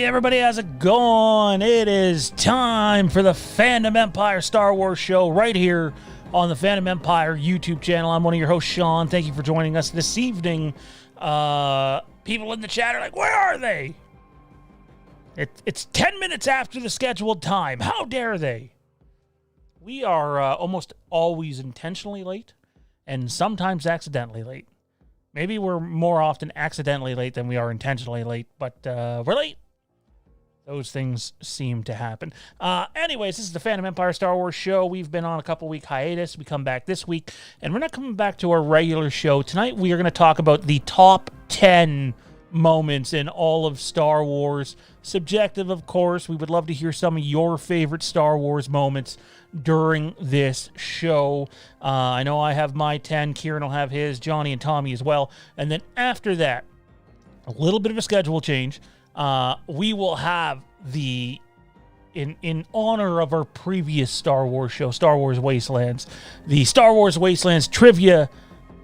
everybody, how's it going? It is time for the Fandom Empire Star Wars show right here on the Fandom Empire YouTube channel. I'm one of your hosts, Sean. Thank you for joining us this evening. People in the chat are like, where are they? It's 10 minutes after the scheduled time. How dare they? We are almost always intentionally late and sometimes accidentally late. Maybe we're more often accidentally late than we are intentionally late, but we're late. Those things seem to happen. Anyways, this is the Fandom Empire Star Wars show. We've been on a couple-week hiatus. We come back this week, and we're not coming back to our regular show. Tonight, we are going to talk about the top 10 moments in all of Star Wars. Subjective, of course. We would love to hear some of your favorite Star Wars moments during this show. I know I have my 10. Kieran will have his. Johnny and Tommy as well. And then after that, a little bit of a schedule change. We will have the, in honor of our previous Star Wars show, Star Wars Wastelands, the Star Wars Wastelands trivia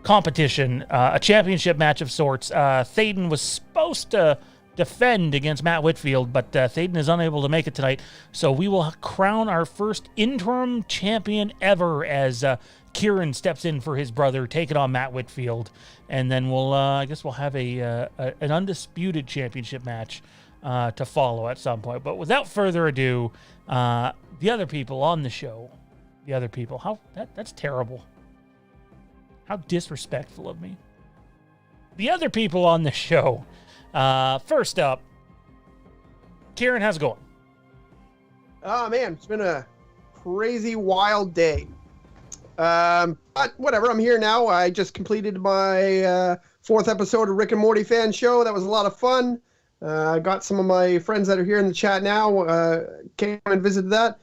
competition, a championship match of sorts. Thaden was supposed to defend against Matt Whitfield, but Thaden is unable to make it tonight. So we will crown our first interim champion ever as Kieran steps in for his brother, taking on Matt Whitfield. And then we'll, I guess we'll have an undisputed championship match to follow at some point. But without further ado, the other people on the show, that's terrible. How disrespectful of me. The other people on the show, first up, Kieran, how's it going? Oh man, it's been a crazy, wild day. But whatever, I'm here now. I just completed my fourth episode of Rick and Morty fan show. That was a lot of fun. I got some of my friends that are here in the chat now, came and visited that.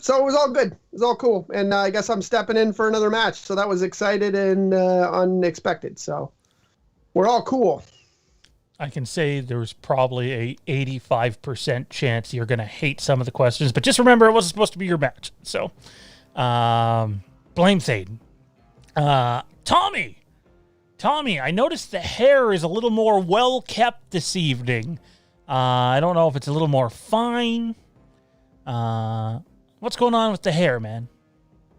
So it was all good. It was all cool. And I guess I'm stepping in for another match. So that was excited and unexpected. So we're all cool. I can say there's probably a 85% chance you're going to hate some of the questions. But just remember, it wasn't supposed to be your match. So blame Thaden. Tommy, I noticed the hair is a little more well-kept this evening. I don't know if it's a little more fine. What's going on with the hair, man?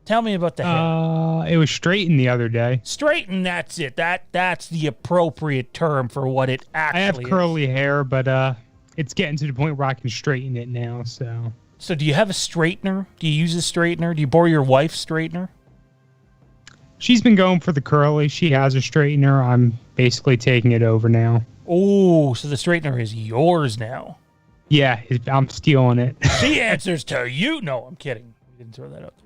Tell me about the hair. It was straightened the other day. Straightened, that's it. That's the appropriate term for what it actually is. I have curly hair, but it's getting to the point where I can straighten it now, so. So do you have a straightener? Do you use a straightener? Do you borrow your wife's straightener? She's been going for the curly. She has a straightener. I'm basically taking it over now. Oh, so the straightener is yours now. Yeah, I'm stealing it. She answers to you. No, I'm kidding. We didn't throw that out there.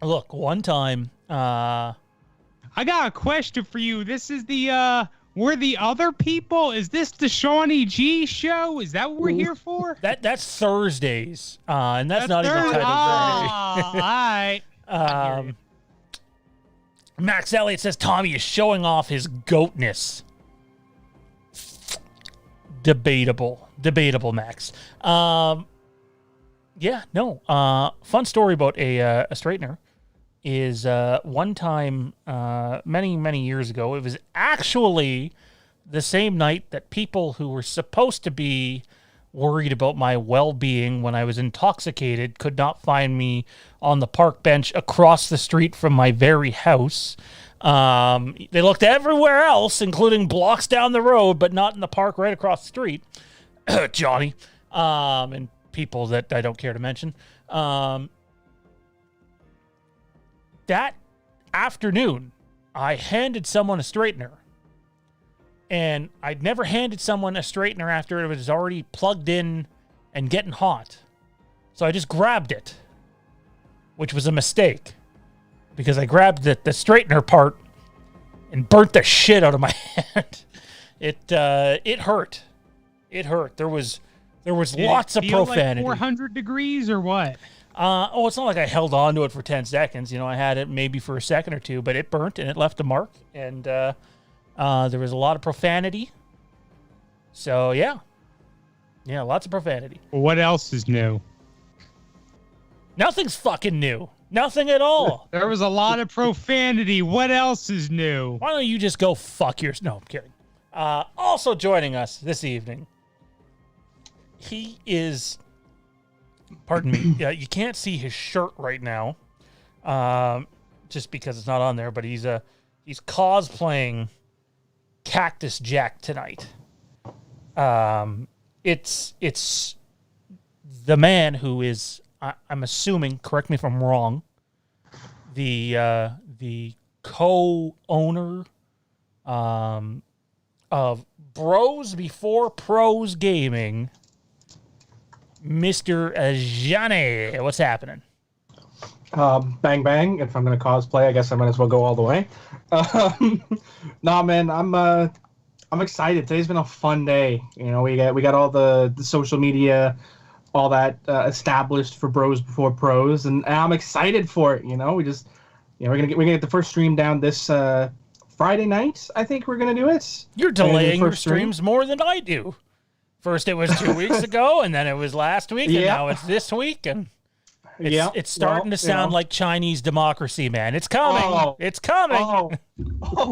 Look, one time. I got a question for you. This is the, we're the other people? Is this the Shawnee G show? Is that what we're here for? That's Thursdays. And that's not even titled all right. Max Elliott says Tommy is showing off his goatness. Debatable, Max. Fun story about a straightener is one time many years ago. It was actually the same night that people who were supposed to be worried about my well-being when I was intoxicated could not find me on the park bench across the street from my very house. They looked everywhere else, including blocks down the road, but not in the park right across the street. Johnny, and people that I don't care to mention. That afternoon, I handed someone a straightener. And I'd never handed someone a straightener after it was already plugged in and getting hot. So I just grabbed it, which was a mistake. Because I grabbed the straightener part and burnt the shit out of my hand. It hurt. It hurt. There was lots of profanity. Like 400 degrees or what? It's not like I held on to it for 10 seconds. You know, I had it maybe for a second or two, but it burnt and it left a mark. And there was a lot of profanity. So, yeah. Yeah, lots of profanity. What else is new? Nothing's fucking new. Nothing at all. There was a lot of profanity. What else is new? Why don't you just go fuck yours? No, I'm kidding. Also joining us this evening, he is. Pardon me. Yeah, you can't see his shirt right now, just because it's not on there. But he's cosplaying Cactus Jack tonight. It's the man who is, I'm assuming, correct me if I'm wrong, the co-owner of Bros Before Pros Gaming, Mr. Johnny. What's happening? Bang bang. If I'm gonna cosplay, I guess I might as well go all the way. Nah, man, I'm excited. Today's been a fun day. You know, we got all the social media, all that established for Bros Before Pros, and I'm excited for it. You know, we're gonna get the first stream down this Friday night. I think we're gonna do it. You're delaying your streams more than I do. First it was 2 weeks ago, and then it was last week, and now it's this week, and it's starting to sound like Chinese democracy, man. It's coming. Oh. It's coming. Oh,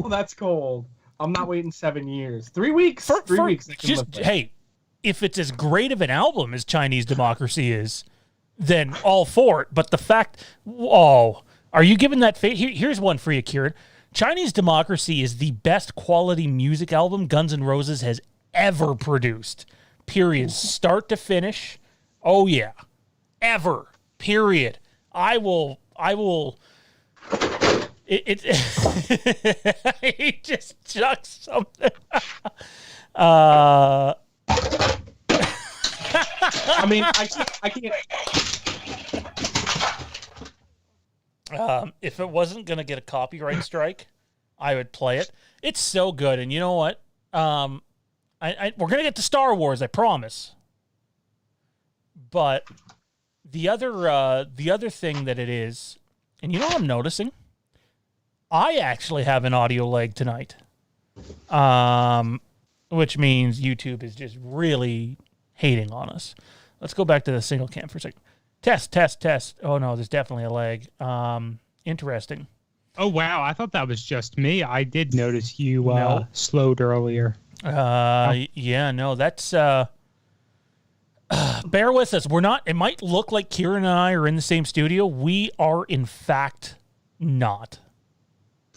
that's cold. I'm not waiting 7 years. 3 weeks. 3 weeks. Hey, if it's as great of an album as Chinese Democracy is, then all for it. But the fact, are you giving that? Here's one for you, Kieran. Chinese Democracy is the best quality music album Guns N' Roses has ever produced. Period. Start to finish. Oh yeah, ever. Period. I will. He just chucked something. I mean, I can't. If it wasn't going to get a copyright strike, I would play it. It's so good. And you know what? We're going to get to Star Wars, I promise. But the other thing that it is, and you know what I'm noticing? I actually have an audio lag tonight, which means YouTube is just really hating on us. Let's go back to the single cam for a second. Test. Oh, no, there's definitely a lag. Interesting. Oh, wow. I thought that was just me. I did notice you slowed earlier. Yeah, no, that's... bear with us. We're not... It might look like Kieran and I are in the same studio. We are, in fact, not.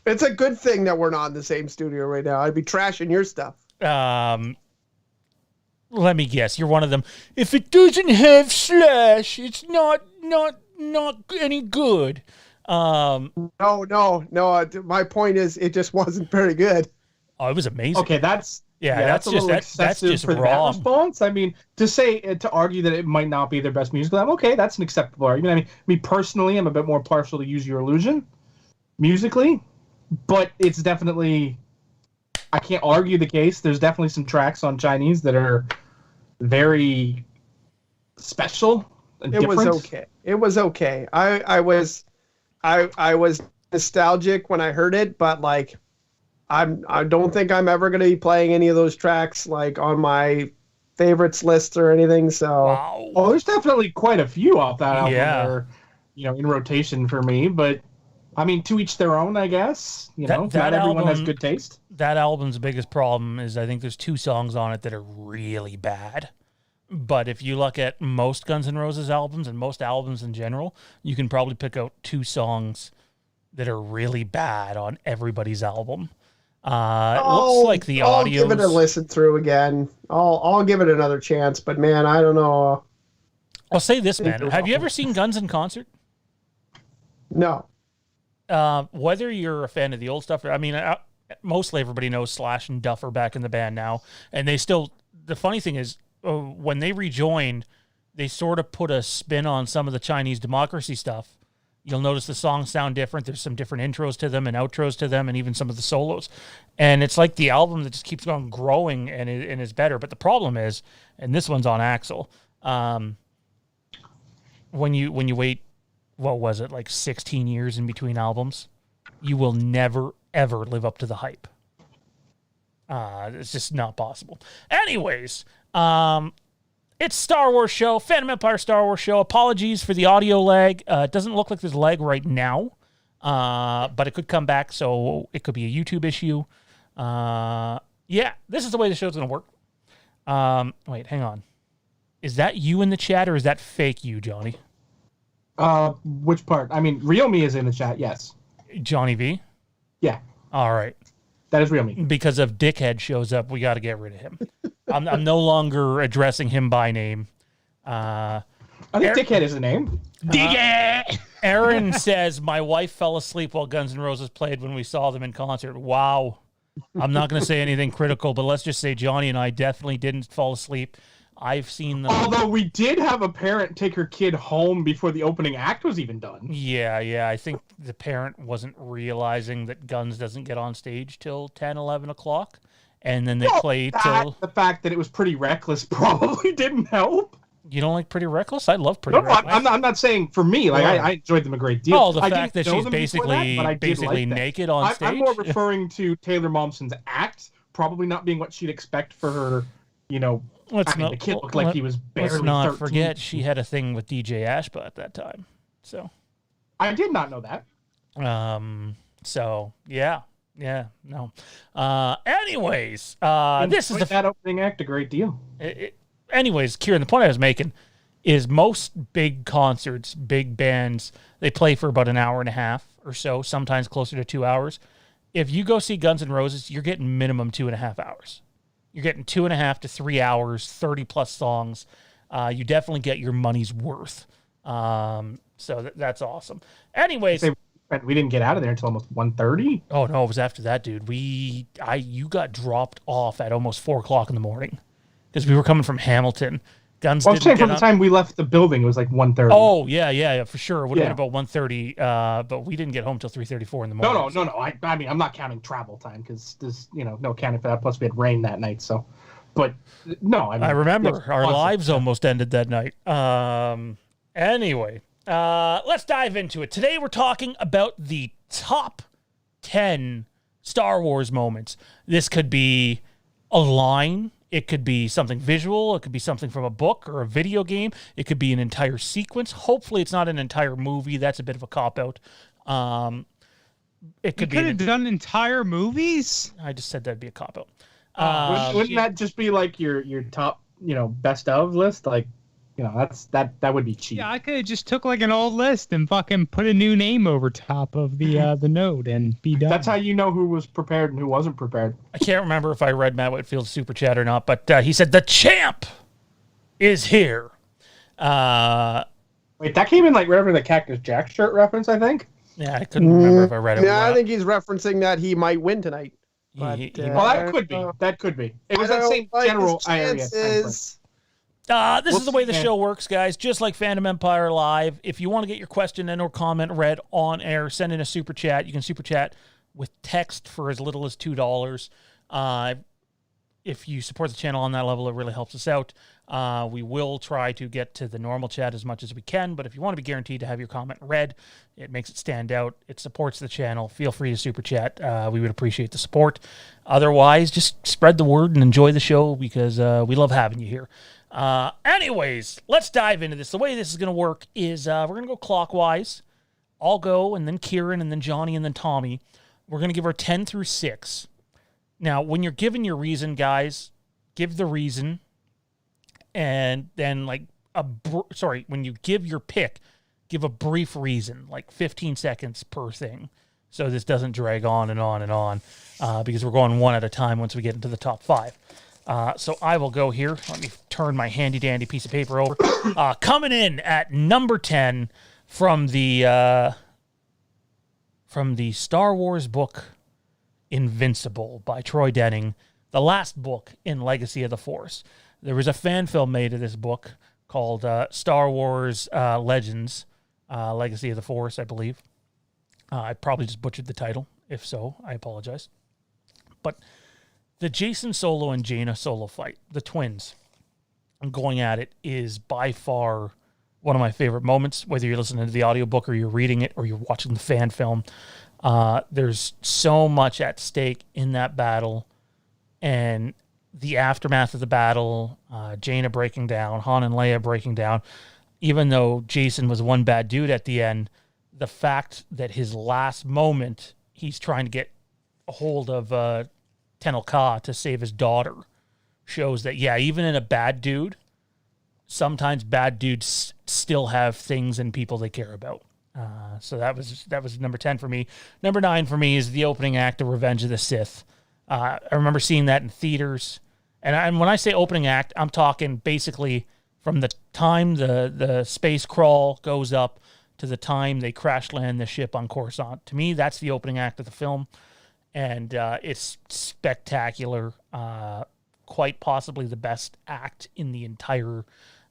It's a good thing that we're not in the same studio right now. I'd be trashing your stuff. Let me guess. You're one of them. If it doesn't have slash, it's not any good. No. My point is, it just wasn't very good. Oh, it was amazing. Okay, that's a little excessive just for wrong. that response. I mean, to argue that it might not be their best musical album, okay, that's an acceptable argument. I mean, me personally, I'm a bit more partial to Use Your Illusion musically, but it's definitely, I can't argue the case. There's definitely some tracks on Chinese that are very special and different. It was okay. I was nostalgic when I heard it, but like I don't think I'm ever going to be playing any of those tracks like on my favorites list or anything. So wow. Oh, there's definitely quite a few off that album that are, in rotation for me, but I mean, to each their own, I guess. Not everyone has good taste. That album's biggest problem is I think there's 2 songs on it that are really bad. But if you look at most Guns N' Roses albums and most albums in general, you can probably pick out 2 songs that are really bad on everybody's album. It looks like the audio. I'll give it a listen through again. I'll give it another chance. But man, I don't know. I'll say this, man. Have you ever seen Guns in concert? No. Whether you're a fan of the old stuff, mostly everybody knows Slash and Duff are back in the band now, and they still. The funny thing is, when they rejoined, they sort of put a spin on some of the Chinese Democracy stuff. You'll notice the songs sound different. There's some different intros to them and outros to them, and even some of the solos. And it's like the album that just keeps on growing and is better. But the problem is, and this one's on Axl, when you wait. What was it, like 16 years in between albums? You will never, ever live up to the hype. It's just not possible. Anyways, it's Star Wars show, Phantom Empire Star Wars show. Apologies for the audio lag. It doesn't look like there's lag right now, but it could come back, so it could be a YouTube issue. Yeah, this is the way the show's going to work. Wait, hang on. Is that you in the chat, or is that fake you, Johnny? Which part? I mean, real me is in the chat, yes. Johnny V? Yeah. All right. That is real me. Because if Dickhead shows up, we got to get rid of him. I'm no longer addressing him by name. I think Dickhead is the name. Dickhead! Aaron says, my wife fell asleep while Guns N' Roses played when we saw them in concert. Wow. I'm not going to say anything critical, but let's just say Johnny and I definitely didn't fall asleep. I've seen them. Although we did have a parent take her kid home before the opening act was even done. Yeah. I think the parent wasn't realizing that Guns doesn't get on stage till 10, 11 o'clock. And then they play till... The fact that it was Pretty Reckless probably didn't help. You don't like Pretty Reckless? I love Pretty Reckless. I'm not saying for me. Like I enjoyed them a great deal. Oh, the fact that she's basically naked on stage. I'm more referring to Taylor Momsen's act probably not being what she'd expect for her, the kid looked like he was barely 13. Let's not forget she had a thing with DJ Ashba at that time. So I did not know that. So yeah, no. Anyways, this is that opening act a great deal. Anyways, Kieran, the point I was making is most big concerts, big bands, they play for about an hour and a half or so, sometimes closer to 2 hours. If you go see Guns N' Roses, you're getting minimum 2.5 hours. You're getting 2.5 to 3 hours, 30-plus songs. You definitely get your money's worth. So that's awesome. Anyways. We didn't get out of there until almost 1:30. Oh, no, it was after that, dude. You got dropped off at almost 4 o'clock in the morning because we were coming from Hamilton. Guns from the time we left the building, it was like 1:30. Oh, yeah, for sure. It would have been about 1:30, but we didn't get home till 3:34 in the morning. No. I mean, I'm not counting travel time because there's, no counting for that. Plus, we had rain that night, so. But, no. I remember. Our lives almost ended that night. Anyway, let's dive into it. Today, we're talking about the top 10 Star Wars moments. This could be a line. It could be something visual. It could be something from a book or a video game. It could be an entire sequence. Hopefully, it's not an entire movie. That's a bit of a cop-out. It could have done entire movies? I just said that'd be a cop-out. Wouldn't that just be like your top, best of list? Like, that would be cheap. Yeah, I could have just took like an old list and fucking put a new name over top of the note and be done. That's how you know who was prepared and who wasn't prepared. I can't remember if I read Matt Whitfield's super chat or not, but he said the champ is here. Wait, that came in like wherever the Cactus Jack shirt reference, I think. Yeah, I couldn't remember if I read it. Yeah, I think he's referencing that he might win tonight. But, that could be. That could be. It was that same general area. This is the way the show works, guys. Just like Fandom Empire Live. If you want to get your question and or comment read on air, send in a super chat. You can super chat with text for as little as $2. If you support the channel on that level, it really helps us out. We will try to get to the normal chat as much as we can, but if you want to be guaranteed to have your comment read, it makes it stand out. It supports the channel. Feel free to super chat. We would appreciate the support. Otherwise, just spread the word and enjoy the show because we love having you here. Anyways, let's dive into this. The way this is going to work is we're going to go clockwise. I'll go, and then Kieran, and then Johnny, and then Tommy. We're going to give our 10 through 6. Now, when you're giving your reason, guys, give the reason, and then when you give your pick, give a brief reason, like 15 seconds per thing, so this doesn't drag on and on and on, because we're going one at a time once we get into the top 5. So I will go here. Let me turn my handy-dandy piece of paper over. Coming in at number 10 from the Star Wars book Invincible by Troy Denning, the last book in Legacy of the Force. There was a fan film made of this book called Star Wars Legends, Legacy of the Force, I believe. I probably just butchered the title. If so, I apologize. But the Jason Solo and Jaina Solo fight, the twins, going at it, is by far one of my favorite moments, whether you're listening to the audiobook or you're reading it or you're watching the fan film. There's so much at stake in that battle, and the aftermath of the battle, Jaina breaking down, Han and Leia breaking down. Even though Jason was one bad dude at the end, the fact that his last moment, he's trying to get a hold of Tenel Ka to save his daughter, shows that, yeah, even in a bad dude, sometimes bad dudes still have things and people they care about. So that was number 10 for me. Number 9 for me is the opening act of Revenge of the Sith. I remember seeing that in theaters. And when I say opening act, I'm talking basically from the time the space crawl goes up to the time they crash land the ship on Coruscant. To me, that's the opening act of the film. And it's spectacular. Quite possibly the best act in the entire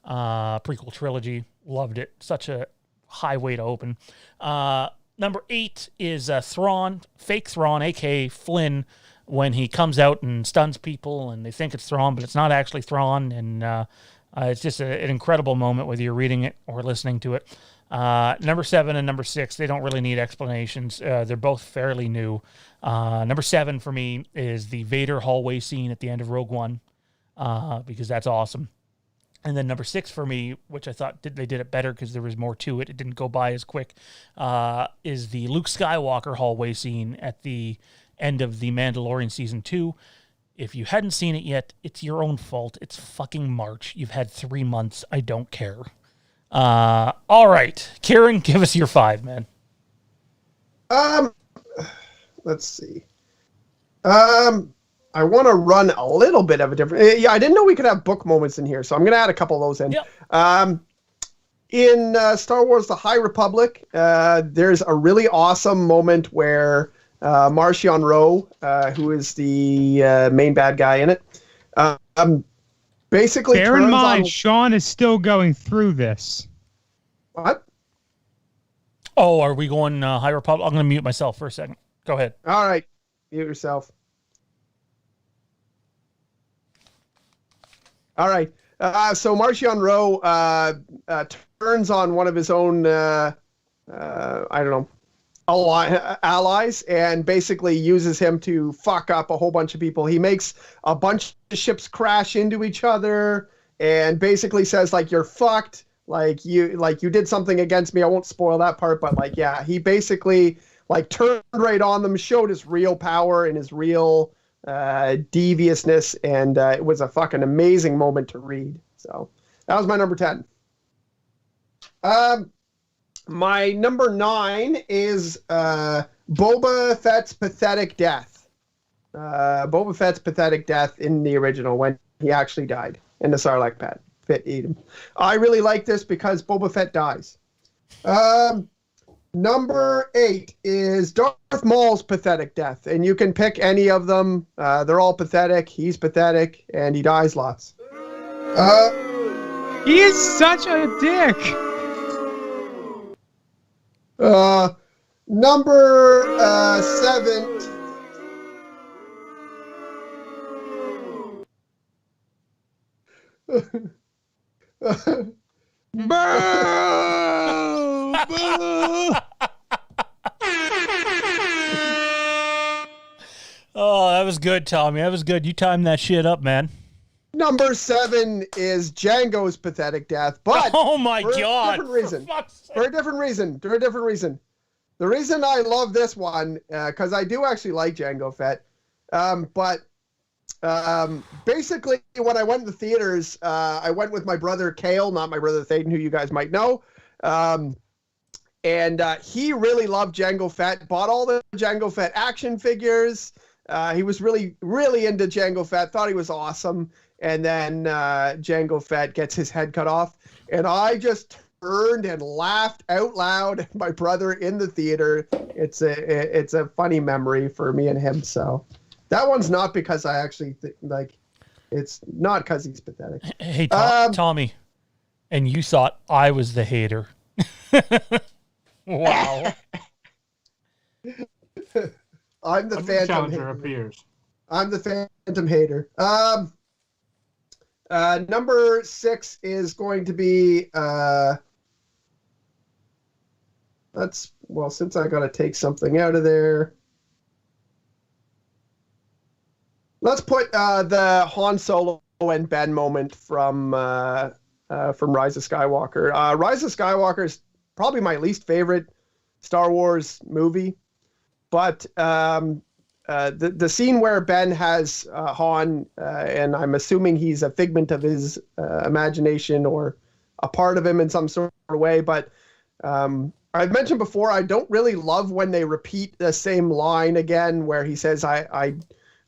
prequel trilogy. Loved it. Such a high way to open. Number 8 is Thrawn, fake Thrawn, a.k.a. Flynn, when he comes out and stuns people and they think it's Thrawn, but it's not actually Thrawn. And it's just an incredible moment, whether you're reading it or listening to it. Number 7 and number 6, they don't really need explanations. They're both fairly new. Number 7 for me is the Vader hallway scene at the end of Rogue One, because that's awesome. And then number 6 for me, which I thought they did it better because there was more to it, it didn't go by as quick, is the Luke Skywalker hallway scene at the end of The Mandalorian Season 2. If you hadn't seen it yet, it's your own fault. It's fucking March. You've had 3 months. I don't care. All right. Kieran, give us your 5, man. Let's see. I want to run a little bit of a different... Yeah, I didn't know we could have book moments in here, so I'm going to add a couple of those in. Yep. In Star Wars The High Republic, there's a really awesome moment where Marchion Ro, who is the main bad guy in it, basically Bear in turns mind, on... Sean is still going through this. What? Oh, are we going High Republic? I'm going to mute myself for a second. Go ahead. All right. Mute yourself. All right. So Marchion Ro turns on one of his own, I don't know, allies, and basically uses him to fuck up a whole bunch of people. He makes a bunch of ships crash into each other and basically says, like, you're fucked. Like you did something against me. I won't spoil that part, but like, yeah, he basically like turned right on them, showed his real power and his real deviousness, and it was a fucking amazing moment to read. So that was my number 10. My number 9 is Boba Fett's pathetic death. Boba Fett's pathetic death in the original, when he actually died in the Sarlacc pit. Eat him. I really like this because Boba Fett dies. Number 8 is Darth Maul's pathetic death, and you can pick any of them. They're all pathetic. He's pathetic, and he dies lots. He is such a dick. Number 7. Boo! Boo! Oh, that was good, Tommy. That was good. You timed that shit up, man. Number 7 is Django's pathetic death, but oh my for god, a different reason. For a different reason. The reason I love this one, because I do actually like Django Fett, but basically when I went to the theaters, I went with my brother Cale, not my brother Thaden, who you guys might know, and he really loved Django Fett, bought all the Django Fett action figures. He was really, really into Django Fett, thought he was awesome. And then Django Fett gets his head cut off. And I just turned and laughed out loud at my brother in the theater. It's a funny memory for me and him. So that one's not because I actually it's not because he's pathetic. Hey, Tommy, and you thought I was the hater. Wow. I'm the Phantom challenger hater. appears. I'm the Phantom hater. Number 6 is going to be since I got to take something out of there, let's put the Han Solo and Ben moment from Rise of Skywalker. Rise of Skywalker is probably my least favorite Star Wars movie, but the scene where Ben has Han, and I'm assuming he's a figment of his imagination or a part of him in some sort of way. But I've mentioned before, I don't really love when they repeat the same line again, where he says, I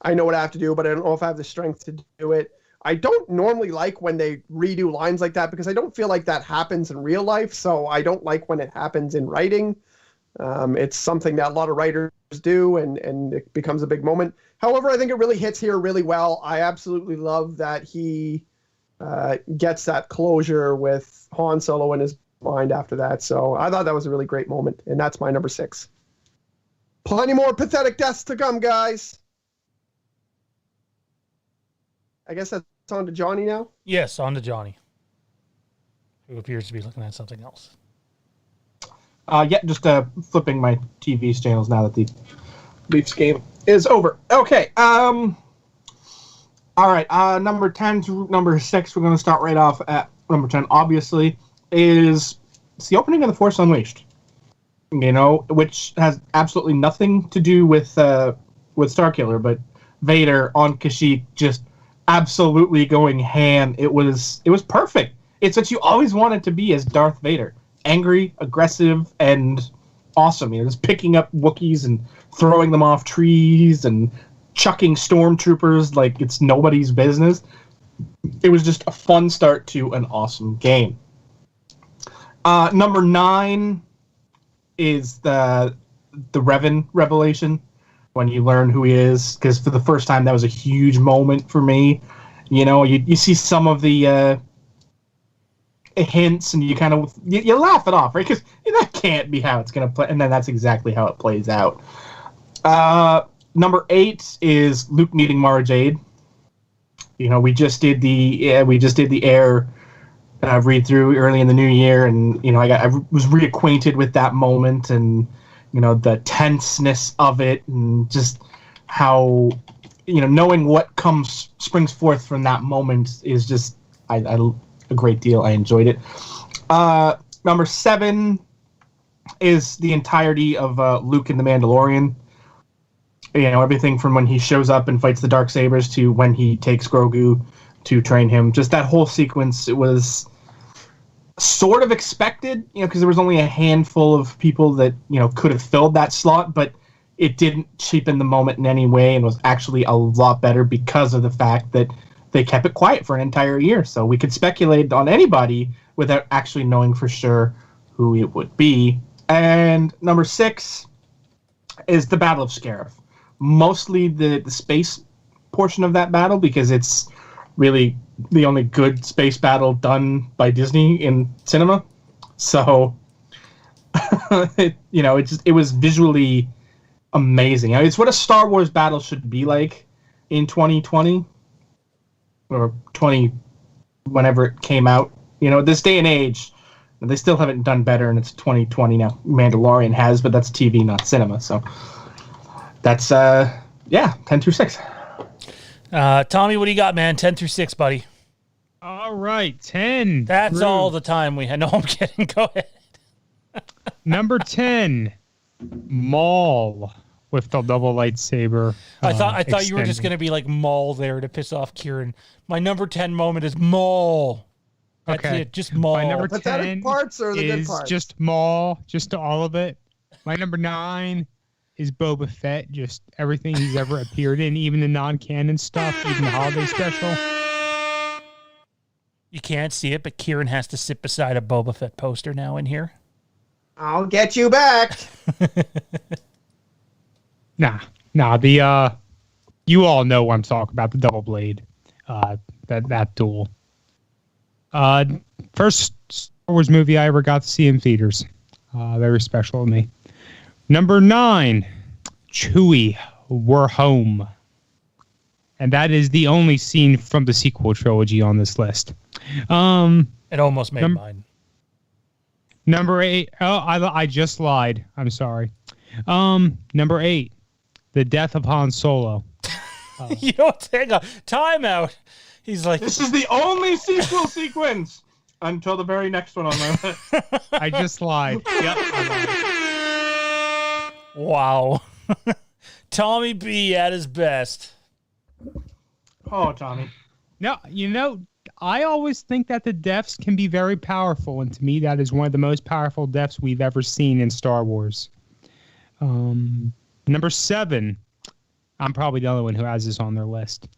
know what I have to do, but I don't know if I have the strength to do it. I don't normally like when they redo lines like that because I don't feel like that happens in real life. So I don't like when it happens in writing. It's something that a lot of writers do, and it becomes a big moment. However, I think it really hits here really well. I absolutely love that he gets that closure with Han Solo in his mind after that. So I thought that was a really great moment, and that's my number 6. Plenty more pathetic deaths to come, guys. I guess that's on to Johnny now? Yes, on to Johnny, who appears to be looking at something else. Yeah, just flipping my TV channels now that the Leafs game is over. Okay, all right, number 10 to number 6, we're going to start right off at number 10, obviously, it's the opening of The Force Unleashed, which has absolutely nothing to do with Starkiller, but Vader on Kashyyyk just absolutely going ham. It was perfect. It's what you always wanted to be as Darth Vader. Angry, aggressive, and awesome. Just picking up Wookiees and throwing them off trees and chucking stormtroopers like it's nobody's business. It was just a fun start to an awesome game. Number 9 is the Revan revelation, when you learn who he is, because for the first time that was a huge moment for me. You see some of the hints and you kind of you laugh it off, right? Because that can't be how it's going to play, and then that's exactly how it plays out. Number 8 is Luke meeting Mara Jade. We just did the Air read through early in the new year, and I was reacquainted with that moment, and the tenseness of it, and just how knowing what springs forth from that moment is just a great deal. I enjoyed it. Number 7 is the entirety of Luke and the Mandalorian. Everything from when he shows up and fights the Darksabers to when he takes Grogu to train him. Just that whole sequence, it was sort of expected, because there was only a handful of people that, could have filled that slot, but it didn't cheapen the moment in any way and was actually a lot better because of the fact that they kept it quiet for an entire year. So we could speculate on anybody without actually knowing for sure who it would be. And number 6 is the Battle of Scarif. Mostly the space portion of that battle, because it's really the only good space battle done by Disney in cinema. So, it was visually amazing. It's what a Star Wars battle should be like in 2020 or 20, whenever it came out. This day and age, they still haven't done better, and it's 2020 now. Mandalorian has, but that's TV, not cinema. So that's 10 through 6. Tommy, what do you got, man? 10 through 6, buddy. All right, 10. That's all the time we had. No, I'm kidding. Go ahead. Number 10, Maul with the double lightsaber. I thought you were just going to be like Maul there to piss off Kieran. My number 10 moment is Maul. That's it, just Maul. My number 10 pathetic parts or the good parts? Just Maul, just all of it. My number 9 is Boba Fett, just everything he's ever appeared in, even the non-canon stuff, even the holiday special. You can't see it, but Kieran has to sit beside a Boba Fett poster now in here. I'll get you back. Nah, you all know what I'm talking about, the double blade, that duel. First Star Wars movie I ever got to see in theaters. Very special to me. Number 9, Chewie, We're Home. And that is the only scene from the sequel trilogy on this list. It almost made mine. Number 8. Oh, I just lied. I'm sorry. Number 8, the death of Han Solo. Hang on. Time out. He's like, this is the only sequel sequence until the very next one on my list. I just lied. Yep, I lied. Wow. Tommy B at his best. Oh, Tommy. No, I always think that the deaths can be very powerful, and to me, that is one of the most powerful deaths we've ever seen in Star Wars. Number 7, I'm probably the only one who has this on their list.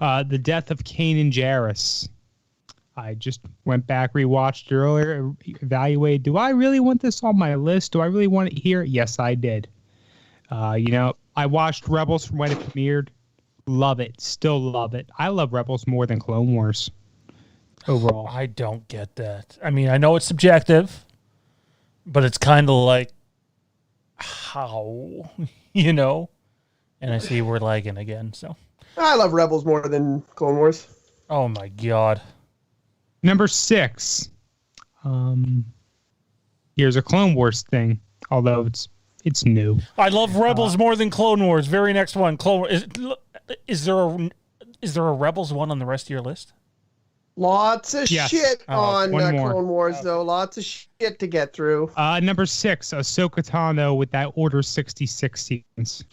The death of Kanan Jarrus. I just went back, rewatched it earlier, evaluated, do I really want this on my list? Do I really want it here? Yes, I did. I watched Rebels from when it premiered. Love it. Still love it. I love Rebels more than Clone Wars overall. I don't get that. I mean, I know it's subjective, but it's kind of like, how? And I see we're lagging again, so. I love Rebels more than Clone Wars. Oh, my God. Number 6. Here's a Clone Wars thing, although it's new. I love Rebels more than Clone Wars. Very next one. Clone Wars. Is there a Rebels one on the rest of your list? Lots of shit on more. Clone Wars, though. Lots of shit to get through. Number 6, Ahsoka Tano with that Order 66 sequence.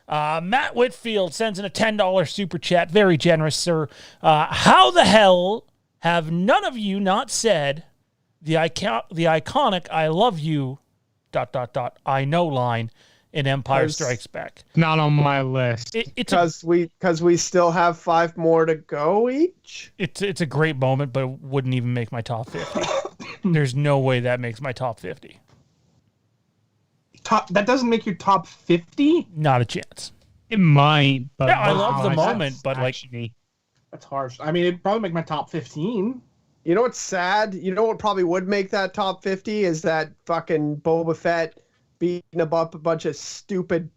Matt Whitfield sends in a $10 super chat. Very generous, sir. How the hell have none of you not said the iconic "I love you," ... I know line in Empire Strikes Back? Not on my list. Because we still have 5 more to go each. It's a great moment, but it wouldn't even make my top 50. There's no way that makes my top 50. That doesn't make your top 50? Not a chance. It might, but yeah, I love the moment, but actually, that's harsh. I mean, it'd probably make my top 15. You know what's sad? You know what probably would make that top 50 is that fucking Boba Fett beating up a bunch of stupid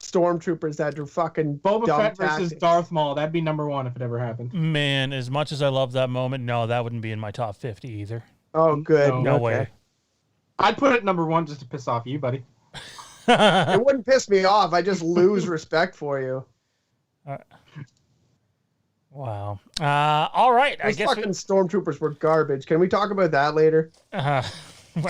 stormtroopers that are fucking Boba dumb Fett versus tactics. Darth Maul. That'd be number 1 if it ever happened. Man, as much as I love that moment, no, that wouldn't be in my top 50 either. Oh, good. No way. I'd put it number 1 just to piss off you, buddy. It wouldn't piss me off. I just lose respect for you. Wow. All right. Those fucking stormtroopers were garbage. Can we talk about that later? I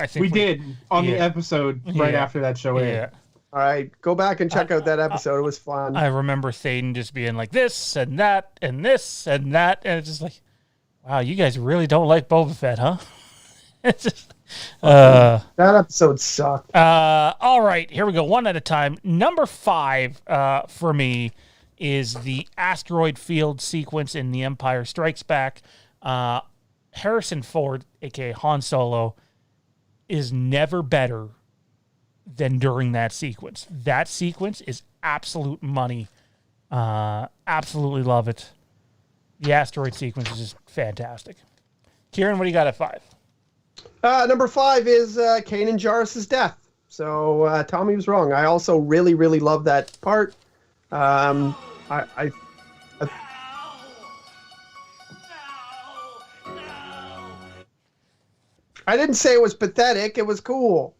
think we did on the episode right after that show aired. All right, go back and check out that episode. It was fun. I remember Thaden just being like this and that and this and that, and it's just like, wow, you guys really don't like Boba Fett, huh? It's just, that episode sucked. all right, here we go, one at a time. Number 5 for me is the asteroid field sequence in The Empire Strikes Back. Harrison Ford, aka Han Solo, is never better than during that sequence. That sequence is absolute money. Absolutely love it. The asteroid sequence is just fantastic. Kieran, what do you got at 5? Number 5 is Kanan Jarrus' death. So Tommy was wrong. I also really, really love that part. I didn't say it was pathetic. It was cool.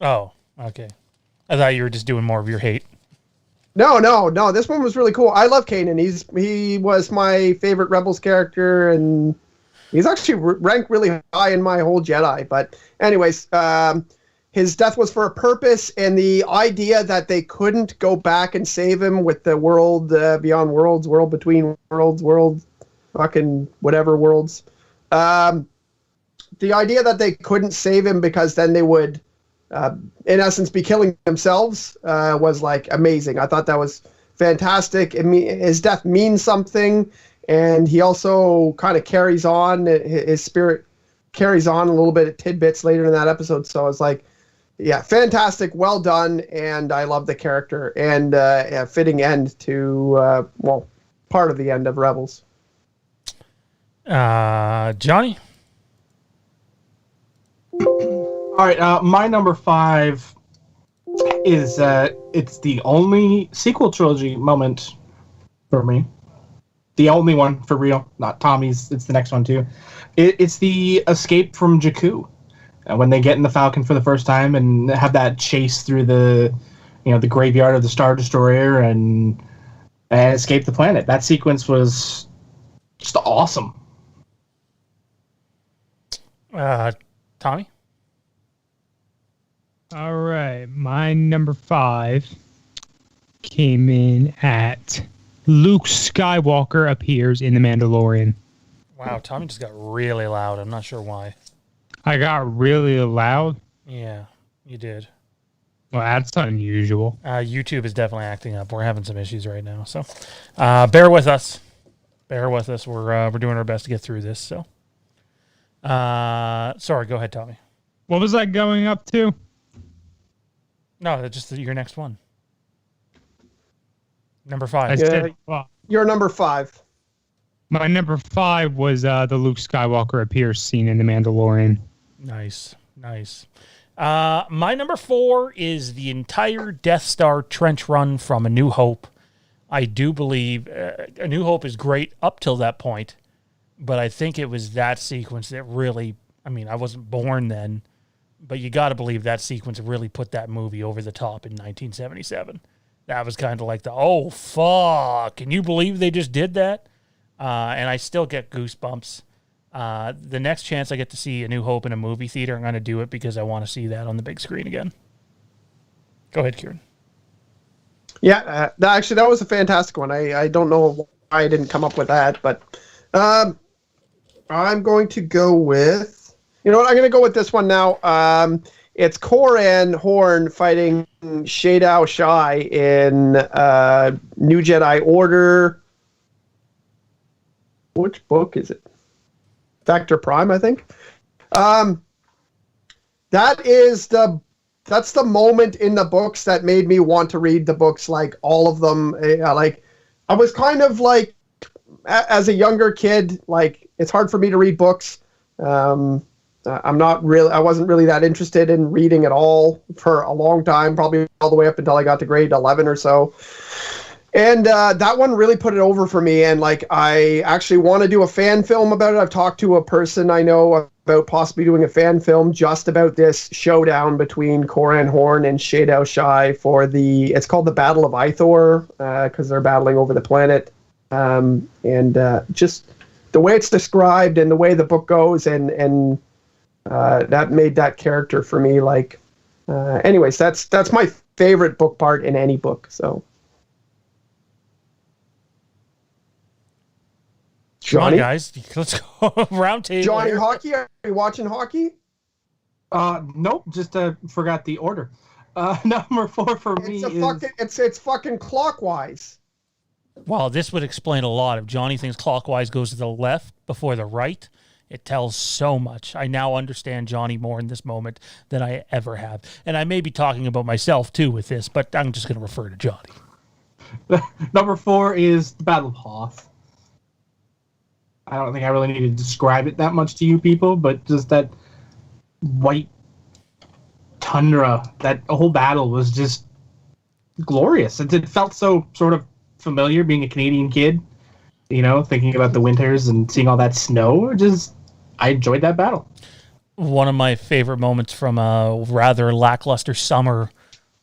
Oh, okay. I thought you were just doing more of your hate. No. This one was really cool. I love Kanan. He was my favorite Rebels character, and he's actually ranked really high in my whole Jedi. But anyways, his death was for a purpose, and the idea that they couldn't go back and save him with the world beyond worlds, world between worlds, world fucking whatever worlds. The idea that they couldn't save him because then they would, in essence, be killing themselves was like amazing. I thought that was fantastic. His death means something, and he also kind of carries on. His spirit carries on a little bit at tidbits later in that episode. So it's like, yeah, fantastic, well done, and I love the character, and a fitting end to part of the end of Rebels. Johnny? All right, my number 5 is it's the only sequel trilogy moment for me. The only one for real, not Tommy's. It's the next one too. It's the escape from Jakku. When they get in the Falcon for the first time and have that chase through the graveyard of the Star Destroyer and escape the planet. That sequence was just awesome. Tommy? All right. My number 5 came in at Luke Skywalker appears in The Mandalorian. Wow, Tommy just got really loud. I'm not sure why. I got really loud. Yeah, you did. Well, that's unusual. YouTube is definitely acting up. We're having some issues right now, so bear with us. Bear with us. We're doing our best to get through this. So, sorry. Go ahead, Tommy. What was I going up to? No, that's just your next one. Number 5. I said, You're number 5. my number 5 was the Luke Skywalker appears scene in The Mandalorian. Nice. My number 4 is the entire Death Star trench run from A New Hope. I do believe A New Hope is great up till that point, but I think it was that sequence that really, I wasn't born then, but you got to believe that sequence really put that movie over the top in 1977. That was kind of like oh, fuck, can you believe they just did that? And I still get goosebumps. The next chance I get to see A New Hope in a movie theater, I'm going to do it because I want to see that on the big screen again. Go ahead, Kieran. Yeah, that was a fantastic one. I don't know why I didn't come up with that, but I'm going to go with... You know what? I'm going to go with this one now. It's Koran Horn fighting Shadow Shai in New Jedi Order. Which book is it? Factor Prime, I think. That's the moment in the books that made me want to read the books, like all of them. Like I was kind of like, as a younger kid, like it's hard for me to read books. I wasn't really that interested in reading at all for a long time, probably all the way up until I got to grade 11 or so. And that one really put it over for me. And like, I actually want to do a fan film about it. I've talked to a person I know about possibly doing a fan film just about this showdown between Koran Horn and Shadow Shai it's called the Battle of Ithor, because they're battling over the planet. Just the way it's described and the way the book goes and that made that character for me. Like, anyways, that's my favorite book part in any book. So, Come Johnny, on, guys, let's go round table. Johnny, here. hockey? Are you watching hockey? Nope. Just forgot the order. Number 4 for me is It's fucking clockwise. Well, this would explain a lot. If Johnny thinks clockwise goes to the left before the right, it tells so much. I now understand Johnny more in this moment than I ever have. And I may be talking about myself, too, with this, but I'm just going to refer to Johnny. Number 4 is the Battle of Hoth. I don't think I really need to describe it that much to you people, but just that white tundra, that whole battle was just glorious. It felt so sort of familiar being a Canadian kid, thinking about the winters and seeing all that snow. I enjoyed that battle. One of my favorite moments from a rather lackluster summer,